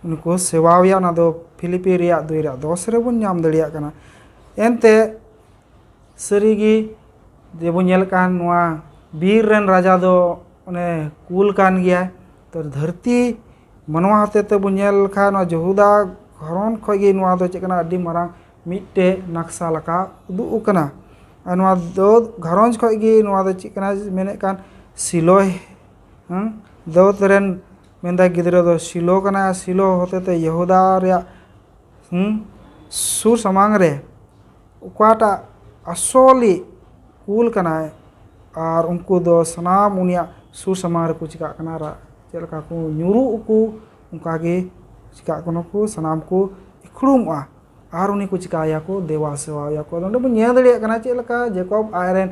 उनको सेवाया ना दो फिलिपी रिया 2:10 रे बन नाम दड़िया कना एनते सरीगी देबो नेल कान नोआ बीर रेन राजा दो ओने कूल कान गया तो धरती मनवा हते ते बन नेल खान यहूदा घरन खगे नोआ दो चेकना अड्डी मारांग मिट्टे नक्शा लका उदु कना नोआ दो घरन खगे नोआ दो चेकना मेने कान सिलोय दो तरेन मेंदा गिद्रा दो सिलो कना सिलो होते ते यहूदा रे सुर समांग रे उकाटा असोली कूल कना और उनको दो सनाम उनिया सुर समांग रे को चिका कना रा चलका को न्यूरु को उनका के चिका कनो को सनाम को इखरुम और उनी को चिका या को देवा सेवा या को दंड बन ᱧᱮᱞ ᱫᱟᱲᱮᱭᱟᱜ ᱠᱟᱱᱟ ᱪᱮᱫ ᱞᱮᱠᱟ Jacob iron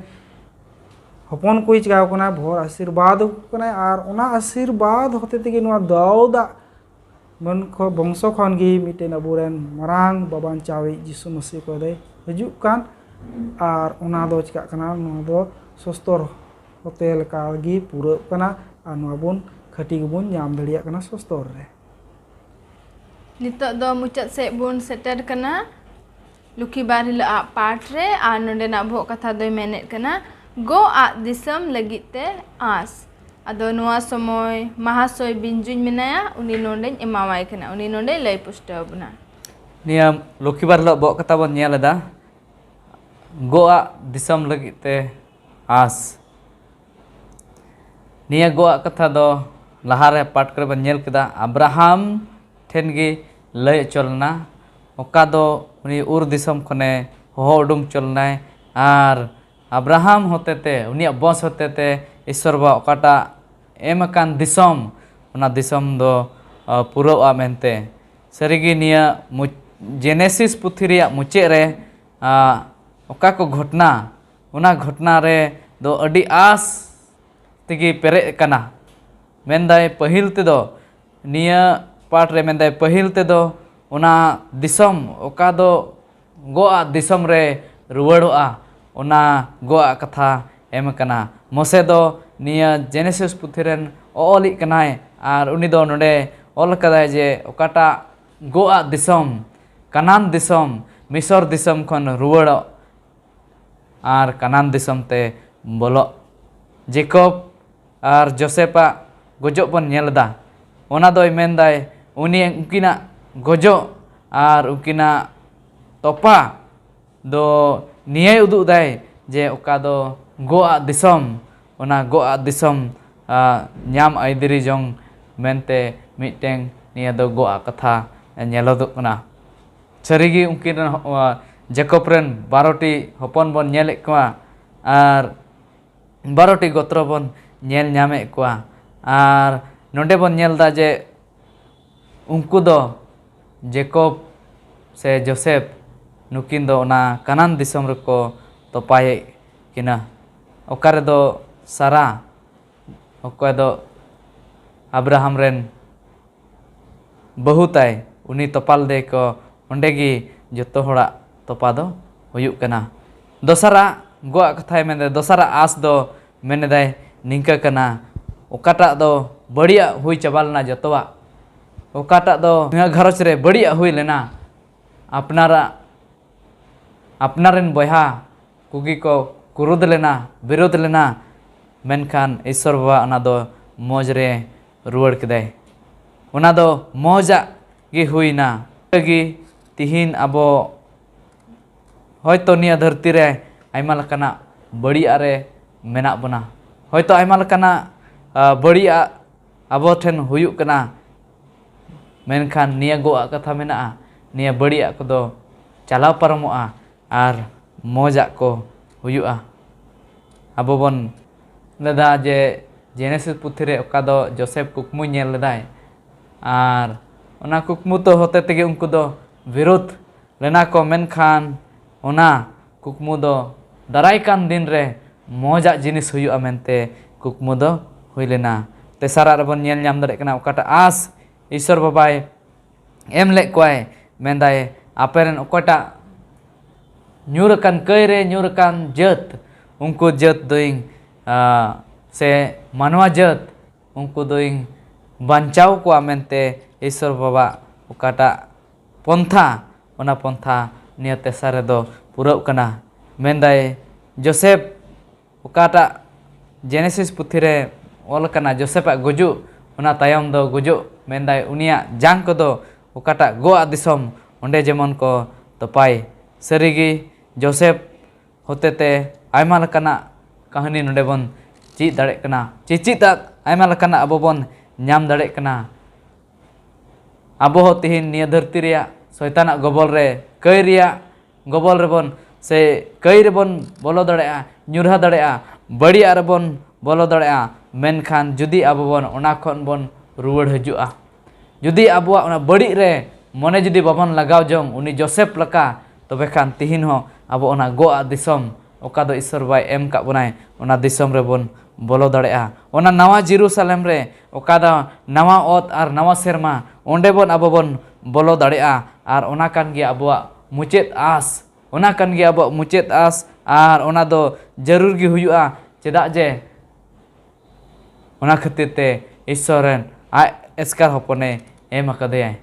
hopon kuy chikaw kana bhor आशीर्वाद kana ar ona आशीर्वाद hote tege noa dauda मन को बंशो खन गी मिटेन अबुरेन मरांग बाबान चावी जिसु मसीह को दे हजू कान आर ओना दो चिका कना नो दो सस्तर होटल कागी पूरा कना आर नो बुन खटी गुबुन नाम दड़िया कना सस्तर रे नितो दो मुचाद से बुन सेटर कना लुकी बार हिला पाठ रे आर नोंडे ना भो कथा दो मेनेट कना गो आ दिसम लगिते आस अदो नुआ समय महाशय बिंजुन मेनाया उनी नोंडे एमावाय कना उनी नोंडे लय पुष्टव बना निया लोकीबार लो बो कथा बन नेलदा गोआ दिसम लगिते आस निया गोआ कथा दो लहारे पाठ करे बन नेल केदा अब्राहम ठेन गी लय चलना ओका दो उनी उर दिसम खने हो उडुम चलनाय आर अब्राहम होतेते उनी बस होतेते ईश्वर बा ओकाटा एमकान दिसम ओना दिसम दो पुरौआ मेनते सरिगी निया जेनेसिस पुथी रिया मुचे रे ओका को घटना ओना घटना रे दो अडी आस तिगी पेरे कना मेनदाय पहिल ते दो निया पाठ रे मेनदाय पहिल ते दो ओना दिसम ओका दो गोआ दिसम रे रुवाड़ोआ ओना गोआ कथा एम कना मोसे दो निया जेनेसिस पुथी रेन ओली कनाय आर उनी दो नोडे ओल कदाय जे ओकाटा गोआ दिसम कानान दिसम मिसर दिसम खन रुवाड़ो आर कानान दिसम ते बोलो जेकब आर जोसेफा गोजो बन नेलदा ओना दोय मेनदाय उनी उनकिना गोजो आर उनकिना तोपा दो निये उदु दाय जे ओका दो गोआ दिसम ओना गोआ दिसम ᱧᱟᱢ आइदिरी जों मेनते मिटें निया दो गोआ कथा नेलोदो कना सरिगी उनकिन जेकब रेन 12टी हपन बन नेले कोआ आर 12टी गोत्र बन नेल ᱧᱟᱢे कोआ आर नोंडे बन नेलदा जे उनको दो जेकब से जोसेफ नुकिन दो ओना कानान दिसम रको तोपाये किना ओकारे दो सारा ओका दो अब्राहम रेन बहुताय उनी तोपाल दे को ओंडेगी जतो होड़ा तोपा दो हुयुक कना दोसरा गोआ कथाय मेने दोसरा आस दो मेने दाय निंका कना ओकाटा दो बढ़िया हुई चबालना जतोवा ओकाटा दो घरच रे बढ़िया हुई लेना अपनारेन बयहा कुगी को कुरुद लेना विरोध लेना मेनखान ईश्वर बाबा ओना दो मौज रे रुवाड़ केदाय ओना दो मौजा गी हुईना गी तिहिन अबो होयतो निया धरती रे आयमा लकाना बढ़िया रे मेना बना होयतो आयमा लकाना बढ़िया अबो ठेन हुयुक कना मेनखान निया गोआ कथा मेना निया बढ़िया को चलाव पारमोआ आर मौजा को हुयुआ अबो बन लेदा जे जेनेसिस पुथी रे ओका दो जोसेफ कुकमु नेल लेदाय आर ओना कुकमु तो होते तेगे उनको दो विरोध लेना को मेनखान ओना कुकमु दो दाराय कान दिन रे मौजा जिनिस हुयुआ मेनते कुकमु दो हुई लेना तेसारा रे बन नेल ᱧᱟᱢ दाड़े कना ओकाटा आस ईश्वर बाबाय एम ले कोय मेनदाय आपेरेन ओकाटा ᱧᱩᱨᱟᱠᱟᱱ ᱠᱟᱹᱭᱨᱮ ᱧᱩᱨᱟᱠᱟᱱ ᱡᱟᱹᱛ उनको जत दोइंग से मानवा जत उनको दोइंग बंचाव को मेनते ईश्वर बाबा ओकाटा पंथा ओना पंथा निया तेसारे दो पुरव कना मेनदाय जोसेफ ओकाटा जेनेसिस पुथी रे ओल कना जोसेफा गुजु ओना तायम दो गुजु मेनदाय उनिया जांग को दो ओकाटा गोआ दिसम ओंडे जेमन को तोपाय सरिगी जोसेफ होतेते आयमा लकाना कहानी नोडे बन चीज दाड़े कना चिचिता आयमा लकाना अबो बन ᱧᱟᱢ दाड़े कना अबो हो तिहिन निया धरती रिया शैताना गबल रे कई रिया गबल रे बन से कई रे बन बोलो दाड़ेआ ᱧᱩᱨहा दाड़ेआ बढ़िया रे बन बोलो दाड़ेआ मेनखान जुदी अबो बन ओना खन बन रुवाड़ हजुआ जुदी अबोआ ओना बड़ी रे मने जुदी बाबन लगाव जों उनी जोसेफ लका तबे खान तिहिन हो अब ओना Goa दिसम oka do Isor bai em kak bonai ona disom re bon bolo daᱲᱮᱜᱼᱟ ona nawa Jerusalem re oka do nawa ot ar nawa serma onde bon abo bon bolo daᱲᱮᱜᱼᱟ ar ona kan gi abuak mucet as ona kan gi abuak mucet as ar ona do jarur gi huyu'a cedak je ona khatir te Isoren aj eskar hopone em akadeyai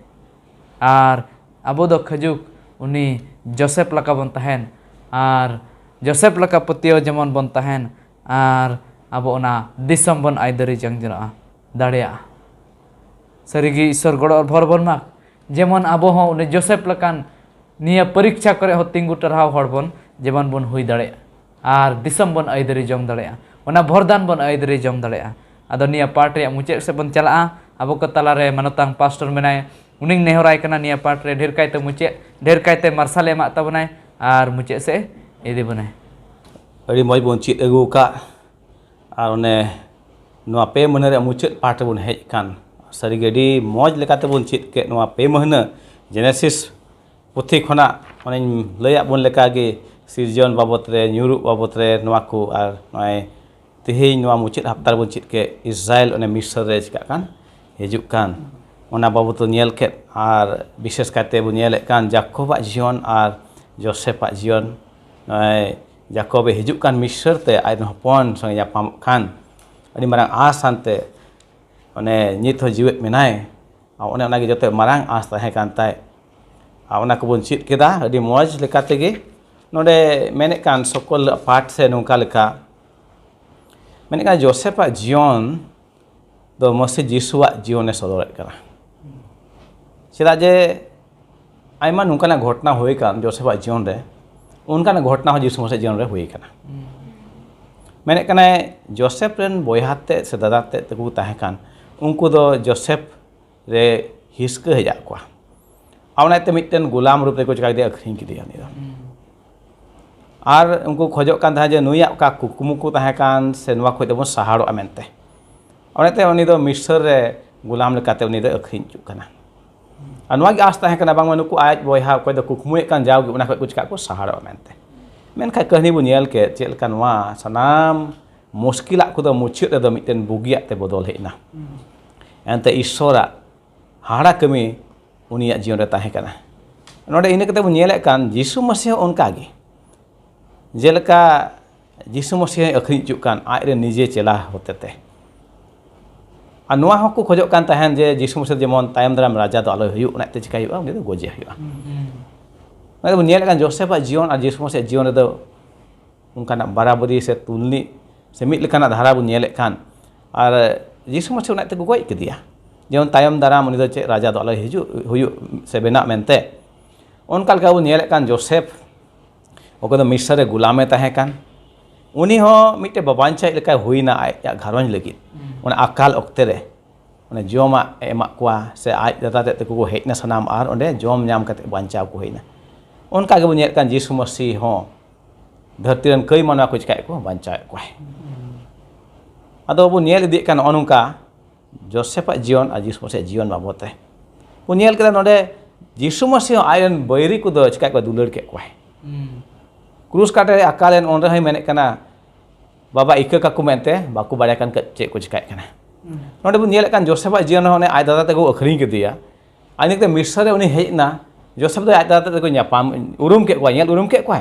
ar abo do khajuk uni Joseph laka bon tahen ar Joseph laka patio jemon bon tahen ar abo ona disom bon aidari jang jenoa daᱲᱮᱜᱼᱟ sarigi Isor godo bhor bon mak jemon abo ho uni Joseph lakan niya parikcha kore ho tingu tarhaw hor bon jemon bon hui daᱲᱮᱜᱼᱟ ar disom bon aidari jong daᱲᱮᱜᱼᱟ ona bhordan bon aidari jong daᱲᱮᱜᱼᱟ ado niya part re mucet se bon chala'a abo ko talare manotang pastor menai uning nehorai kana niya part re dher kaite mucet dher kaite marsal emak tabonai ar mucet se edi bonai adi moj bon chit agu ka ar one noa pe mahina re mucet part bon hej kan sari gedi moj lekate bon chit ke noa pe mahina Genesis puthi khona oneng layak bon leka ge sirjon babot re nyuruk babot re noa ku ar noi tihing noa mucet haftar bon chit ke Israel one Misr re chika kan hijuk kan ona babot nyel ket ar bishes kate bon nyelek kan Jacob ak jion ar Joseph ak jion noi Jacob hijuk kan Misr te ai hopon song yapam kan adi marang as ante one nit ho jiwet menai one ona ge jote marang as tahe kan tai ona ko bon chit keda adi moj lekate ge node menek kan sokol part se nongka leka menek kan Joseph ak jion do mose Jisu ak jion e sodoret kana cheda je aima nongkana घटना होय kan Joseph ak jion re उनका घटना हो जिसु मसीह जीवन रे हुई कना मेने कना जोसेफ रेन बोयहाते से दादाते तकु ताहे कान उनको दो जोसेफ रे हिस्क हेजा को आवनाते मिटन गुलाम रूप रे को चका दे अखरिंग की दिया नि आर उनको खोजो कान था जे नुया का कुकुमु को ताहे कान से नवा खोय दबो सहारो अमेनते आवनाते उनी दो मिस्र रे गुलाम लेकाते उनी दो अखरिंग चु कना अनुवागी आस ताहे कना बांग मनुकु आज बोयहा कोय द कुकुमुए कान जावगी उना कोय कुछ का को सहारा मेनते मेनखा कहनी बु नेल के चेल कान वा सनाम मुश्किला को द मुचित द मिटेन बुगिया ते बदल हेना एंते ईश्वरा हाड़ा कमी उनिया जीवन रे ताहे कना नोडे इने कते बु नेले कान यीशु मसीह उनकागी जेलका यीशु मसीह अखरिं चुक कान आज रे निजे चेला होतेते और नोआ हको खोजो कान ताहेन जे यीशु मसीह जेमन तायम दाराम राजा दो आलो हुयु उनाते चिकाय हुआ उनि दो गोजे हुआ मतलब नेल कान जोसेफ आ जीवन और यीशु मसीह जीवन दो उनकाना बराबरी से तुलनी से मिट लेकाना धारा बु नेले कान और यीशु मसीह उनाते गोय कदिया जेमन तायम दाराम उनि दो चे राजा दो आलो हुयु से बेना मेनते उनका लका बु नेले कान जोसेफ ओको दो मिस्र रे गुलामे ताहे कान उनी हो मिटे बाबांचा लेका हुईना आया घरवंज लगी उन अकाल ओक्ते रे उन जोमा एमा कुआ से आज दादा ते को हेना सनाम आर ओंडे जोम नाम कते बांचा को हेना उनका के बुनियत कान यीशु मसीह हो धरती रन कई मनवा कुछ काय को बांचा को अदो बु नेल दि कान अनुका जोसेफ जीवन आ यीशु मसीह जीवन बाबते बु नेल कदा नोडे यीशु मसीह आयन बैरी को दो चिका को दुलड़ के को क्रूस काटे अकालेन ओंडे है मेने कना बाबा इका काकु मेनते बाकु बाड़ायकान चे को चिकाय कना नोडे बु नेल कान जोसेफ जीवन होने आय दादा तको अखरिंग के दिया आनिक ते मिस्र रे उनी हेजना जोसेफ दो आय दादा तको न्यापाम उरुम के को नेल उरुम के को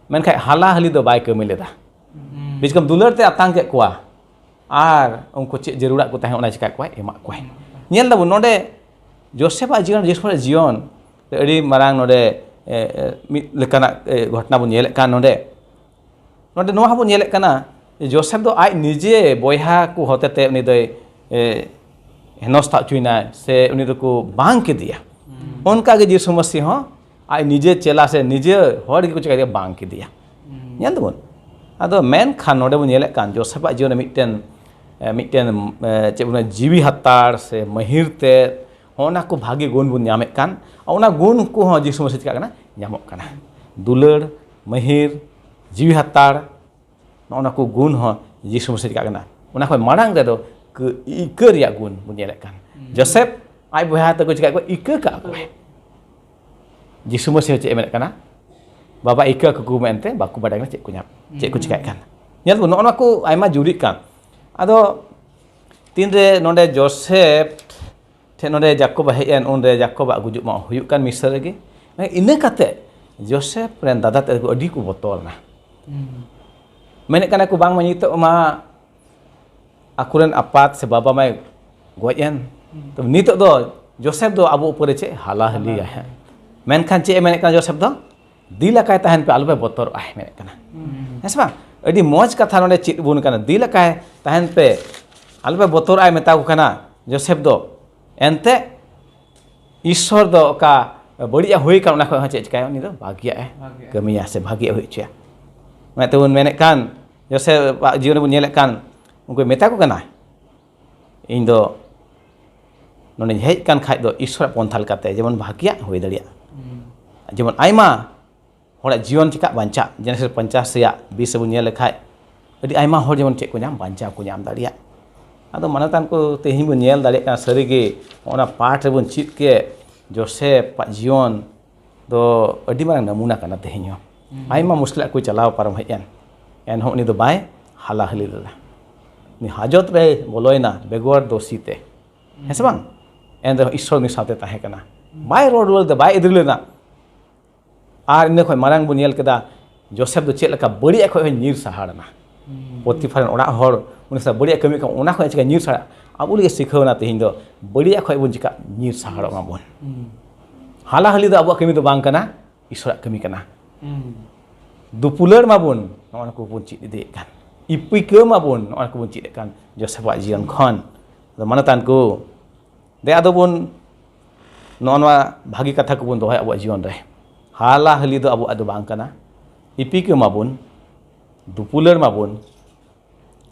मेनखा हाला हली दो बाय कमी लेदा बिचकम दुलर ते अतांग के को आर उनको चे जरूरा को ताहे ओना चिकाय को एमा को नेल दबु नोडे जोसेफ जीवन यीशु जीवन ते अडी मारांग नोडे मिट लेकाना घटना बु नेल कान नोडे नोडे नोहा बु नेल काना जोसेफ दो आय निजे बोयहा को होतेते उनी दो हेनस्ता चुइना से उनी दो को बांग के दिया उनका के यीशु मसीह हो आय निजे चेला से निजे हर के कुछ बांग के दिया नेल दबुन आदो मेन खान नोडे बु नेल कान जोसेफ जीवन मिटेन मिटेन चे जीवी हतार से महिरते होना को भागी गुण बु न्यामे कान ओना गुण को हो यीशु मसीह चिका काना न्यामो काना दुलड़ महिर जीवी हतार ओना को गुण हो यीशु मसीह चिका काना ओना खय मारांग दे दो इकर या गुण बु नेले कान जोसेफ आय बहा त को चिका को इकर का को यीशु मसीह चे मेने काना baba ika kuku mente baku badai cek ku nyap cek ku cikai kan nyel bu nona ku aima jurik kan ado tinre nonde Joseph te nonde Jacob hejen onde Jacob gujuk mau huyuk kan Misr lagi ina kate Joseph ren dada te ku adi ku botol nah menek kan aku bang menyitok ma akuren apat sebaba mai goyen to nitok do Joseph do abu upore cek halah li ya menkan cek menek kan Joseph do dila kai tahan pe alu pe botor menek kana esma adi moj katha nonde cit bun kana dila kai tahan pe alu pe botor meta ku kana Joseph do ente ईश्वर दो का बढ़िया हुई kan ona ko ha cek kai ni do bahagia kami ya se bahagia hui cia mek tuun menek kan Joseph pak jion bun nyelek kan ungku meta ku kana ᱤᱧ ᱫᱚ ᱱᱚᱰᱮᱧ ᱦᱮᱡ ᱠᱟᱱ ᱠᱷᱟᱡ ᱫᱚ ᱤᱥᱣᱟᱨᱟᱜ ᱯᱚᱱᱛᱷᱟ ᱞᱮᱠᱟᱛᱮ ᱡᱮᱢᱚᱱ ᱵᱷᱟᱜᱤᱭᱟᱜ ᱦᱩᱭ ᱫᱟᱲᱮᱭᱟᱜᱼᱟ ᱡᱮᱢᱚᱱ ᱟᱭᱢᱟ ᱦᱚᱲᱟᱜ ᱡᱤᱭᱚᱱ ᱪᱮᱠᱟ ᱵᱟᱧᱪᱟᱜ ᱡᱮᱱᱮᱥ 50 ᱨᱮᱭᱟᱜ 20 ᱵᱚᱱ ᱧᱮᱞ ᱞᱮᱠᱷᱟᱡ ᱟᱹᱰᱤ ᱟᱭᱢᱟ ᱦᱚᱲ ᱡᱮᱢᱚᱱ ᱪᱮᱫ ᱠᱚ ᱧᱟᱢ ᱵᱟᱧᱪᱟᱣ ᱠᱚ ᱧᱟᱢ ᱫᱟᱲᱮᱭᱟᱜ ᱟᱫᱚ ᱢᱟᱱᱚᱛᱟᱱ ᱠᱚ ᱛᱮᱦᱮᱧ ᱵᱚᱱ ᱧᱮᱞ ᱫᱟᱲᱮᱭᱟᱜ ᱠᱟᱱᱟ ᱥᱟᱹᱨᱤᱜᱮ ᱚᱱᱟ ᱯᱟᱴ ᱨᱮᱵᱚᱱ ᱪᱮᱫ ᱠᱮ ᱡᱳᱥᱮᱯ ᱟᱜ ᱡᱤᱭᱚᱱ ᱫᱚ ᱟᱹᱰᱤ ᱢᱟᱨᱟᱝ ᱱᱟᱢᱩᱱᱟ ᱠᱟᱱᱟ ᱛᱮᱦᱮᱧ ᱦᱚᱸ ᱟᱭᱢᱟ ᱢᱩᱥᱠᱤᱞᱟᱜ ᱠᱚ ᱪᱟᱞᱟᱣ ᱯᱟᱨᱚᱢ ᱦᱮᱡ ᱮᱱᱦᱚᱸ ᱩᱱᱤ ᱫᱚ ᱵᱟᱭ ᱦᱟᱞᱟᱦᱟᱹᱞᱤ ᱞᱮᱫᱟ ᱩᱱᱤ ᱦᱟᱡᱚᱛ ᱨᱮ ᱵᱚᱞᱚᱭᱮᱱᱟ ᱵᱮᱜᱚᱨ ᱫᱳᱥᱤ ᱛᱮ ᱦᱮᱸ ᱥᱮ ᱵᱟᱝ ᱮᱱᱨᱮᱦᱚᱸ ᱤᱥᱥᱚᱨ ᱩᱱᱤ ᱥᱟᱶᱛᱮ ᱛᱟᱦᱮᱸ ᱠᱟᱱᱟ ᱵᱟᱭ ᱨᱚᱲ ᱞᱮᱫᱟ ᱵᱟᱭ ᱤᱫᱤ ᱞᱮᱱᱟ ᱟᱨ ᱤᱱᱟᱹ ᱠᱷᱚᱱ ᱢᱟᱨᱟᱝ ᱵᱚᱱ ᱧᱮᱞ ᱠᱮᱫᱟ ᱡᱳᱥᱮᱯ ᱫᱚ ᱪᱮᱫ ᱞᱮᱠᱟ ᱵᱟᱹᱲᱤᱡ ᱠᱷᱚᱱ ᱦᱚᱸ ᱧᱤᱨ ᱥᱟᱦᱟᱲᱮᱱᱟ ᱯᱚᱛᱤᱯᱷᱟᱨ ᱨᱮᱱ ᱚᱲᱟᱜ ᱦᱚᱲ ᱩᱱᱤ ᱥᱟᱶ ᱵᱟᱹᱲᱤᱡ ᱠᱟᱹᱢᱤ ᱠᱟᱱᱟ ᱚᱱᱟ ᱠᱷᱚᱱ ᱪᱤᱠᱟ ᱧᱤᱨ ᱥᱟᱦᱟᱲ ᱟᱵᱚ ᱞᱟᱹᱜᱤᱫ ᱥᱤᱠᱷᱟᱹᱣᱱᱟ ᱛᱮᱦᱮᱧ ᱫᱚ ᱵᱟᱹᱲᱤᱡ ᱠᱷᱚᱱ ᱵᱚᱱ ᱪᱤᱠᱟ ᱧᱤᱨ ᱥᱟᱦᱟᱲᱚᱜ ᱢᱟᱵᱚᱱ ᱦᱟᱞᱟᱦᱟᱹᱞᱤ ᱫᱚ ᱟᱵᱚᱣᱟᱜ ᱠᱟᱹᱢᱤ ᱫᱚ ᱵᱟᱝ ᱠᱟᱱᱟ ᱤᱥᱥᱚᱨᱟᱜ ᱠᱟᱹᱢᱤ ᱠᱟᱱᱟ ᱫᱩᱯᱩᱞᱟᱹᱲ ᱢᱟᱵᱚᱱ ᱱᱚᱜᱼᱚ ᱠᱚᱵᱚᱱ ᱪᱮᱫ ᱤᱫᱤᱭᱮᱫ ᱠᱟᱱ ᱤᱯᱤᱠᱟᱹ ᱢᱟᱵᱚᱱ ᱱᱚᱜᱼᱚ ᱠᱚᱵᱚᱱ ᱪᱮᱫ ᱮᱫ ᱠᱟᱱ ᱡᱳᱥᱮᱯᱷᱟᱜ ᱡᱤᱭᱚᱱ ᱠᱷᱚᱱ ᱢᱟᱱᱚᱛᱟᱱ ᱠᱚ ᱫᱮ ᱟᱫᱚ ᱵᱚᱱ ᱱᱚᱜᱼᱚ ᱱᱚᱣᱟ ᱵᱷᱟᱹᱜᱤ ᱠᱟᱛᱷᱟ ᱠᱚᱵᱚᱱ ᱫᱚᱦᱚᱭᱟ ᱟᱵᱚᱣᱟᱜ ᱡᱤᱭᱚᱱ ᱨᱮ ᱦᱟᱞᱟᱦᱟᱹᱞᱤ ᱫᱚ ᱟᱵᱚᱣᱟᱜ ᱫᱚ ᱵᱟᱝ ᱠᱟᱱᱟ ᱤᱯᱤᱠᱟᱹ ᱢᱟᱵᱚᱱ ᱫᱩᱯᱩᱞᱟᱹᱲ ᱢᱟᱵᱚᱱ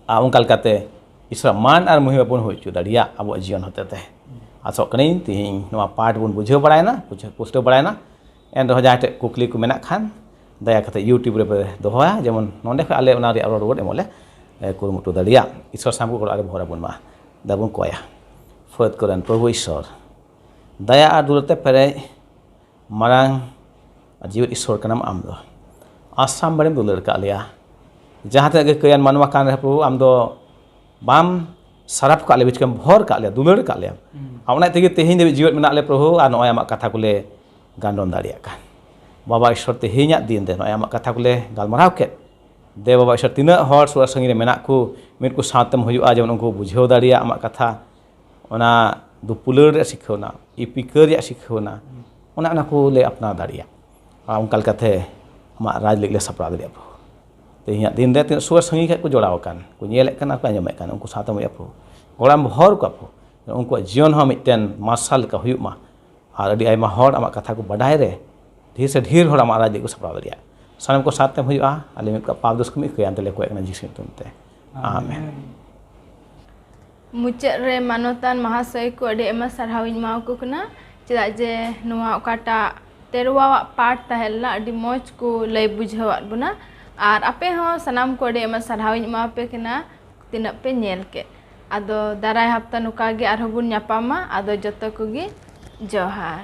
ᱟᱨ ᱚᱱᱠᱟ ᱞᱮᱠᱟᱛᱮ ᱤᱥᱥᱚᱨᱟᱜ ᱢᱟᱱ ᱟᱨ ᱢᱚᱦᱤᱢᱟ ᱵᱚᱱ ᱦᱩᱭ ᱦᱚᱪᱚ ᱫᱟᱲᱮᱭᱟᱜ ᱟᱵᱚᱣᱟᱜ ᱡᱤᱭᱚᱱ ᱦᱚᱛᱮᱛᱮ ᱟᱥᱚᱜ ᱠᱟᱹᱱᱟᱹᱧ ᱛᱮᱦᱮᱧ ᱱᱚᱣᱟ ᱯᱟঠ ᱵᱚᱱ ᱵᱩᱡᱷᱟᱹᱣ ᱵᱟᱲᱟᱭᱮᱱᱟ ᱯᱩᱥᱴᱟᱹᱣ ᱵᱟᱲᱟᱭᱮᱱᱟ ᱮᱱᱨᱮᱦᱚᱸ ᱡᱟᱦᱟᱸᱭ ᱴᱷᱮᱱ ᱠᱩᱠᱞᱤ ᱠᱚ ᱢᱮᱱᱟᱜ ᱠᱷᱟᱱ ᱫᱟᱭᱟ ᱠᱟᱛᱮ ᱤᱭᱩᱴᱩᱵᱽ ᱨᱮ ᱫᱚᱦᱚᱭᱟ ᱡᱮᱢᱚᱱ ᱱᱚᱸᱰᱮ ᱠᱷᱚᱱ ᱟᱞᱮ ᱚᱱᱟ ᱨᱮᱭᱟᱜ ᱨᱚᱲ ᱨᱩᱣᱟᱹᱲ ᱮᱢᱚᱜ ᱞᱮ ᱠᱩᱨᱩᱢᱩᱴᱩ ᱫᱟᱲᱮᱭᱟᱜ ᱤᱥᱥᱚᱨ ᱥᱟᱢ ᱠᱚ ᱚᱲᱟᱜ ᱨᱮ ᱵᱷᱚᱨᱟ ᱵᱚᱱ ᱢᱟ ᱫᱟᱵᱚᱱ ᱠᱚᱭᱟ ᱯᱷᱟᱹᱫ ᱠᱚᱨᱮᱱ ᱯᱨᱚᱵᱷᱩ ᱤᱥᱥᱚᱨ ᱫᱟᱭᱟ ᱟᱨ ᱫᱩᱞᱟᱹᱲ ᱛᱮ ᱯᱮᱨᱮᱡ ᱢᱟᱨᱟᱝ ᱡᱤᱣᱮᱫ ᱤᱥᱥᱚᱨ ᱠᱟᱱᱟᱢ ᱟᱢ ᱫᱚ ᱟᱥᱟᱢ ᱵᱟᱲᱮᱢ ᱫᱩᱞᱟᱹᱲ ᱠᱟᱜ ᱞᱮᱭᱟ ᱡᱟᱦᱟᱸ ᱛᱤᱱᱟᱹᱜ ᱜᱮ ᱠᱟᱹᱭᱟᱱ ᱢᱟᱱᱣᱟ ᱠᱟᱱ ᱨᱮᱦᱚᱸ ᱯᱨᱚᱵᱷᱩ ᱟᱢ ᱫᱚ ᱵᱟᱢ ᱥᱟᱨᱟᱯ ᱠᱟᱜ ᱞᱮᱭᱟ ᱵᱤᱪᱠᱟᱢ ᱵᱷᱚᱨ ᱠᱟᱜ ᱞᱮᱭᱟ ᱫᱩᱞᱟᱹᱲ ᱠᱟᱜ ᱞᱮᱭᱟ ᱟᱨ ᱚᱱᱟ ᱛᱮᱜᱮ ᱛᱮᱦᱮᱧ ᱫᱷᱟᱹᱵᱤᱡ ᱡᱤᱣᱮᱫ ᱢᱮᱱᱟᱜ ᱞᱮ ᱯᱨᱚᱵᱷᱩ ᱟᱨ ᱱᱚᱜᱼᱚᱭ ᱟᱢᱟᱜ ᱠᱟᱛᱷᱟ ᱠᱚᱞᱮ ᱜᱟᱱᱰᱚᱱ ᱫᱟᱲᱮᱭᱟᱜ ᱠᱟᱱ ᱵᱟᱵᱟ ᱤᱥᱥᱚᱨ ᱛᱮᱦᱮᱧᱟᱜ ᱫᱤᱱ ᱨᱮ ᱱᱚᱜᱼᱚᱭ ᱟᱢᱟᱜ ᱠᱟᱛᱷᱟ ᱠᱚᱞᱮ ᱜᱟᱞᱢᱟᱨᱟᱣ ᱠᱮᱫ ᱫᱮ ᱵᱟᱵᱟ ᱤᱥᱥᱚᱨ ᱛᱤᱱᱟᱹᱜ ᱦᱚᱲ ᱥᱩᱨ ᱥᱟᱺᱜᱤᱧ ᱨᱮ ᱢᱮᱱᱟᱜ ᱠᱚ ᱢᱤᱫ ᱠᱚ ᱥᱟᱶᱛᱮᱢ ᱦᱩᱭᱩᱜᱼᱟ ᱡᱮᱢᱚᱱ ᱩᱱᱠᱩ ᱵᱩᱡᱷᱟᱹᱣ ᱫᱟᱲᱮᱭᱟᱜ ᱟᱢᱟᱜ ᱠᱟᱛᱷᱟ ᱚᱱᱟ ᱫᱩᱯᱩᱞᱟᱹᱲ ᱨᱮᱭᱟᱜ ᱥᱤᱠᱷᱟᱹᱣᱱᱟ ᱤᱯᱤᱠᱟᱹ ᱨᱮᱭᱟᱜ ᱥᱤᱠᱷᱟᱹᱣᱱᱟ ᱚᱱᱟ ᱠᱚᱞᱮ ᱟᱯᱱᱟᱨ ᱫᱟᱲᱮᱭᱟᱜ ᱟᱨ ᱚᱱᱠᱟ ᱞᱮᱠᱟᱛᱮ ᱟᱢᱟᱜ ᱨᱟᱡᱽ ᱞᱟᱹᱜᱤᱫ ᱞᱮ ᱥᱟᱯᱲᱟᱣ ᱫᱟᱲᱮᱭᱟᱜᱼᱟ ᱯᱨᱚᱵᱷᱩ ᱛᱮᱦᱮᱧᱟᱜ ᱫᱤᱱ ᱨᱮ ᱛᱤᱱᱟᱹᱜ ᱥᱩᱨ ᱥᱟᱺᱜᱤᱧ ᱠᱷᱚᱱ ᱠᱚ ᱡᱚᱲᱟᱣ ᱟᱠᱟᱱ ᱠᱚ ᱧᱮᱞᱮᱫ ᱠᱟᱱ ᱟᱨ ᱠᱚ ᱟᱸᱡᱚᱢᱮᱫ ᱠᱟᱱ ᱩᱱᱠᱩ ᱥᱟᱶᱛᱮᱢ ᱦᱩᱭᱩᱜᱼᱟ ᱯᱨᱚᱵᱷᱩ ᱜᱚᱲᱟᱢ ᱵᱷᱚᱨ ᱠᱚᱣᱟ ᱯᱨᱚᱵᱷᱩ ᱩᱱᱠᱩᱣᱟᱜ ᱡᱤᱭᱚᱱ ᱦᱚᱸ ᱢᱤᱫᱴᱮᱱ ᱢᱟᱨᱥᱟᱞ ᱞᱮᱠᱟ ᱦᱩᱭᱩᱜ ᱢᱟ ᱟᱨ ᱟᱹᱰᱤ ᱟᱭᱢᱟ ᱦᱚᱲ ᱟᱢᱟᱜ ᱠᱟᱛᱷᱟ ᱠᱚ ᱵᱟᱰᱟᱭ ᱨᱮ ᱰᱷᱮᱨ ᱥᱮ ᱰᱷᱮᱨ ᱦᱚᱲ ᱟᱢᱟᱜ ᱨᱟᱡᱽ ᱞᱟᱹᱜᱤᱫ ᱠᱚ ᱥᱟᱯᱲᱟᱣ ᱫᱟᱲᱮᱭᱟᱜᱼᱟ ᱥᱟᱱᱟᱢ ᱠᱚ ᱥᱟᱶᱛᱮᱢ ᱦᱩᱭᱩᱜᱼᱟ ᱟᱞᱮ ᱢᱤᱫ ᱯᱟᱯ ᱫᱳᱥ ᱠᱚ ᱢᱤᱫ ᱠᱟᱹᱭᱟᱱ ᱛᱮᱞᱮ ᱠᱚᱭᱮᱜ ᱠᱟᱱᱟ ᱡᱤᱥᱩ ᱧᱩᱛᱩᱢ ᱛᱮ ᱟᱢᱮᱱ ᱢᱩᱪᱟᱹᱫ ᱨᱮ ᱢᱟᱱᱚᱛᱟᱱ ᱢᱟᱦᱟᱥᱚᱭ ᱠᱚ ᱟᱹᱰᱤ ᱟᱭᱢᱟ ᱥᱟᱨᱦᱟᱣᱤᱧ ᱮᱢᱟ ᱠᱚ ᱠᱟᱱᱟ ᱪᱮᱫᱟᱜ ᱡᱮ ᱱᱚᱣᱟ ᱚᱠᱟᱴᱟᱜ ᱛᱮᱨᱣᱟᱣᱟᱜ ᱯᱟठ ᱛᱟᱦᱮᱸ ᱞᱮᱱᱟ ᱟᱹᱰᱤ ᱢᱚᱡᱽ ᱠᱚ ᱞᱟᱹᱭ ᱵᱩᱡᱷᱟᱹᱣᱟᱫ ᱵᱚᱱᱟ ᱟᱨ ᱟᱯᱮ ᱦᱚᱸ ᱥᱟᱱᱟᱢ ᱠᱚ ᱟᱹᱰᱤ ᱟᱭᱢᱟ ᱥᱟᱨᱦᱟᱣᱤᱧ ᱮᱢᱟ ᱯᱮ ᱠᱟᱱᱟ ᱛᱤᱱᱟᱹᱜ ᱯᱮ ᱧᱮᱞ ᱠᱮᱫ ᱟᱫᱚ ᱫᱟᱨᱟᱭ ᱦᱟᱯᱛᱟ ᱱᱚᱝᱠᱟ ᱜᱮ ᱟᱨᱦᱚᱸ ᱵᱚᱱ ᱧᱟᱯᱟᱢᱟ ᱟᱫᱚ ᱡᱚᱛᱚ ᱠᱚᱜᱮ ᱡᱚᱦᱟᱨ